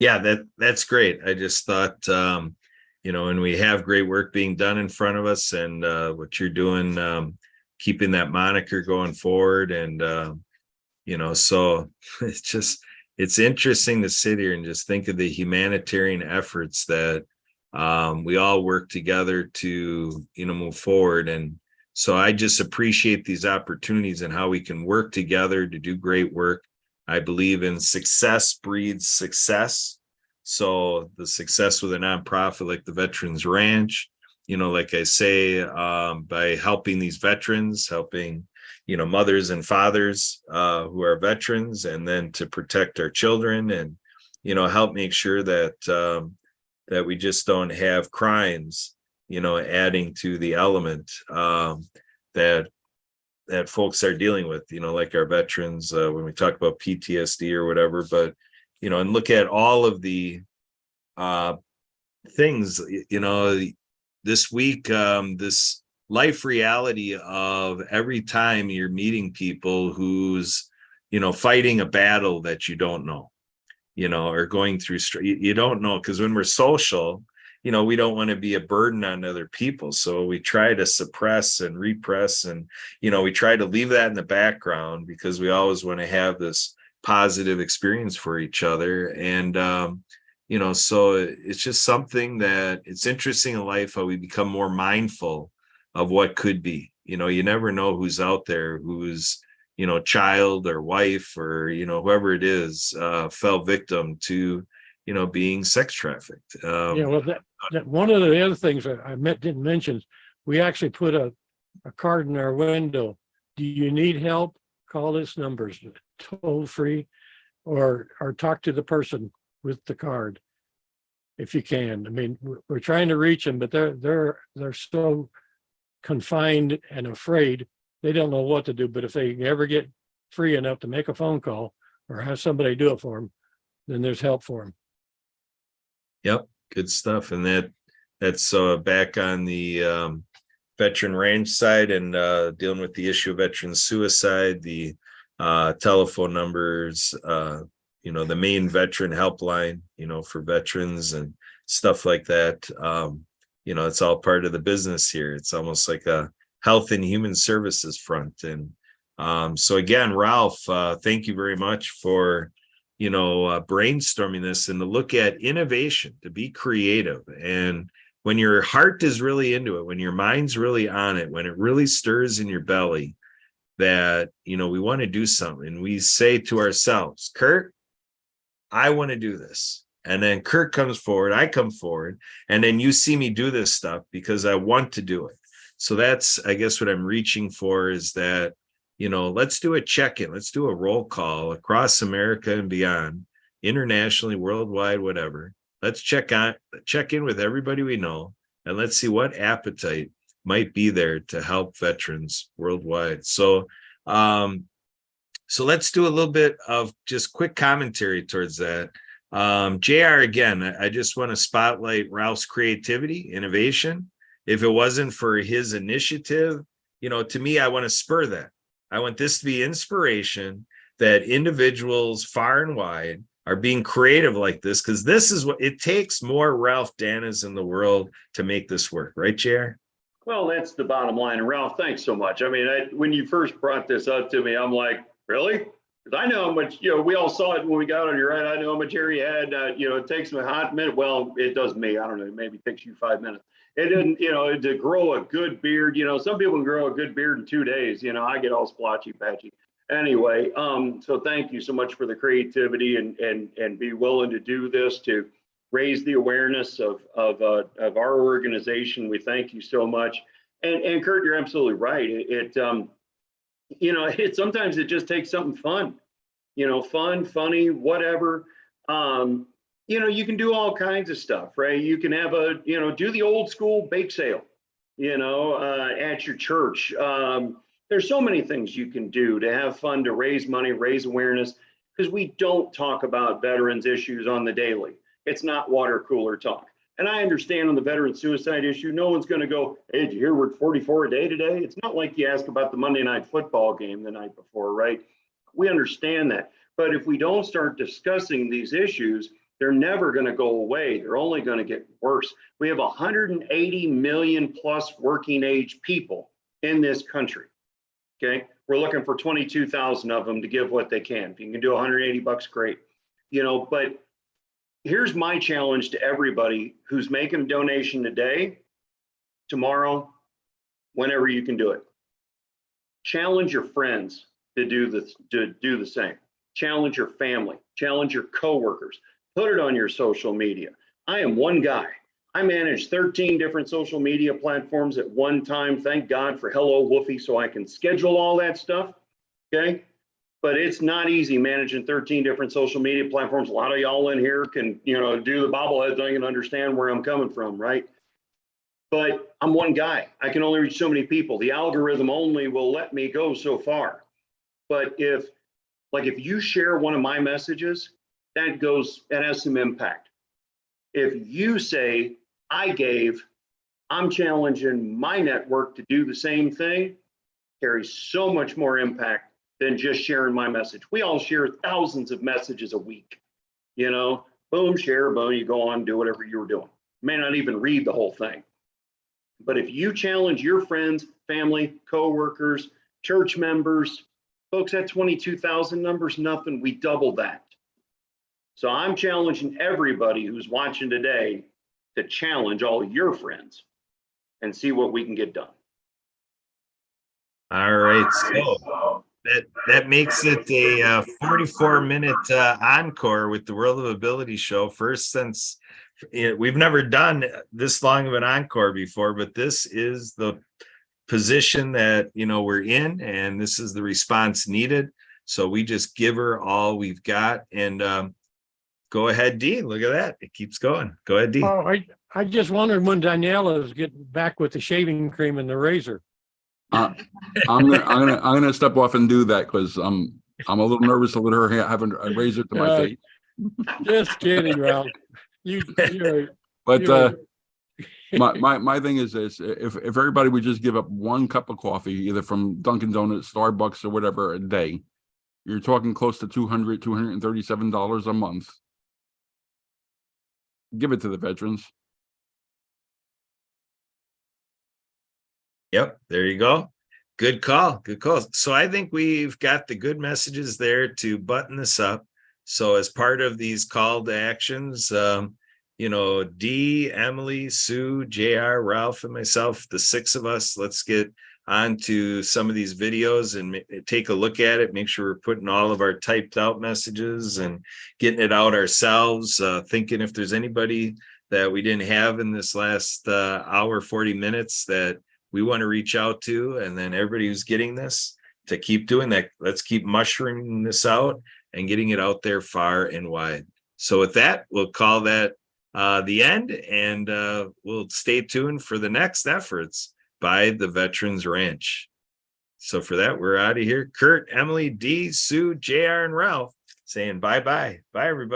Yeah, that's great. I just thought, and we have great work being done in front of us, and what you're doing, keeping that moniker going forward. And, so it's interesting to sit here and just think of the humanitarian efforts that we all work together to, move forward. And so I just appreciate these opportunities and how we can work together to do great work. I believe in success breeds success. So the success with a nonprofit like the Veterans Ranch, like I say, by helping these veterans, helping, mothers and fathers who are veterans, and then to protect our children and, help make sure that that we just don't have crimes, adding to the element that folks are dealing with, like our veterans, when we talk about PTSD or whatever. But, and look at all of the things, this week, this life reality of every time you're meeting people who's, fighting a battle that you don't know, or going through, you don't know, because when we're social, we don't want to be a burden on other people. So we try to suppress and repress, and, we try to leave that in the background, because we always want to have this positive experience for each other. And, so it's just something that it's interesting in life, how we become more mindful of what could be. You never know who's out there, who's, child or wife or, whoever it is, fell victim to, being sex trafficked. Well, that one of the other things I didn't mention, we actually put a card in our window. Do you need help? Call this number, toll free, or talk to the person with the card if you can. I mean, we're trying to reach them, but they're so confined and afraid, they don't know what to do. But if they ever get free enough to make a phone call or have somebody do it for them, then there's help for them. Yep, good stuff. And that's back on the Veteran Ranch side, and dealing with the issue of veteran suicide, the telephone numbers, the main veteran helpline, for veterans and stuff like that. It's all part of the business here. It's almost like a health and human services front. And so again, Ralph, thank you very much for, brainstorming this, and to look at innovation, to be creative. And when your heart is really into it, when your mind's really on it, when it really stirs in your belly that, we want to do something, we say to ourselves, Kurt, I want to do this. and then Kurt comes forward, I come forward, and then you see me do this stuff because I want to do it. So that's, I guess, what I'm reaching for is that, let's do a check-in. Let's do a roll call across America and beyond, internationally, worldwide, whatever. Let's check in with everybody we know, and let's see what appetite might be there to help veterans worldwide. So let's do a little bit of just quick commentary towards that. JR, again, I just want to spotlight Ralph's creativity, innovation. If it wasn't for his initiative, to me, I want to spur that. I want this to be inspiration that individuals far and wide are being creative like this, because this is what it takes. More Ralph Danas in the world to make this work, right, JR? Well, that's the bottom line. And Ralph, thanks so much. I mean, when you first brought this up to me, I'm like, really? Because I know how much, we all saw it when we got on your right. I know how much hair you had. It takes me a hot minute. Well, it does me. I don't know. Maybe it takes you 5 minutes. It didn't, to grow a good beard. Some people can grow a good beard in 2 days. I get all splotchy patchy. Anyway, so thank you so much for the creativity and be willing to do this to raise the awareness of our organization. We thank you so much. And Kurt, you're absolutely right. Sometimes it just takes something fun, fun, funny, whatever. You can do all kinds of stuff, right? You can have do the old school bake sale, at your church. There's so many things you can do to have fun, to raise money, raise awareness, because we don't talk about veterans issues on the daily. It's not water cooler talk. And I understand on the veteran suicide issue, no one's going to go, hey, did you hear we're 44 a day today? It's not like you ask about the Monday night football game the night before, right? We understand that. But if we don't start discussing these issues, they're never going to go away. They're only going to get worse. We have 180 million plus working age people in this country. Okay. We're looking for 22,000 of them to give what they can. If you can do $180, great. But here's my challenge to everybody who's making a donation today, tomorrow, whenever you can do it. Challenge your friends to do the same. Challenge your family. Challenge your coworkers. Put it on your social media. I am one guy. I manage 13 different social media platforms at one time. Thank God for Hello Woofy, so I can schedule all that stuff. Okay. But it's not easy managing 13 different social media platforms. A lot of y'all in here can, do the bobblehead thing and understand where I'm coming from, right? But I'm one guy. I can only reach so many people. The algorithm only will let me go so far. But if you share one of my messages, that has some impact. If you say, I'm challenging my network to do the same thing, carries so much more impact than just sharing my message. We all share thousands of messages a week, boom, share, boom, you go on, do whatever you were doing. May not even read the whole thing. But if you challenge your friends, family, coworkers, church members, folks, that 22,000 number's nothing. We double that. So I'm challenging everybody who's watching today to challenge all your friends and see what we can get done. All right. So that makes it a 44-minute encore with the World of Ability show. First since we've never done this long of an encore before, but this is the position that we're in, and this is the response needed. So we just give her all we've got. And go ahead, Dee. Look at that. It keeps going. Go ahead, Dee. Oh, I just wondered when Daniela is getting back with the shaving cream and the razor. I'm gonna step off and do that because I'm a little nervous to let her have a razor to my face. Just kidding, Ralph. But my thing is this: if everybody would just give up one cup of coffee, either from Dunkin' Donuts, Starbucks, or whatever, a day, you're talking close to $237 a month. Give it to the veterans. Yep, there you go. Good call. Good call. So I think we've got the good messages there to button this up. So as part of these call to actions, Dee, Emily, Sue, JR, Ralph, and myself, the 6 of us, let's get onto some of these videos and take a look at it, make sure we're putting all of our typed out messages and getting it out ourselves, thinking if there's anybody that we didn't have in this last hour, 40 minutes that we want to reach out to, and then everybody who's getting this to keep doing that. Let's keep mushrooming this out and getting it out there far and wide. So with that, we'll call that the end, and we'll stay tuned for the next efforts by the Veterans Ranch. So for that, we're out of here. Kurt, Emily, Dee, Sue, JR, and Ralph saying bye-bye. Bye, everybody.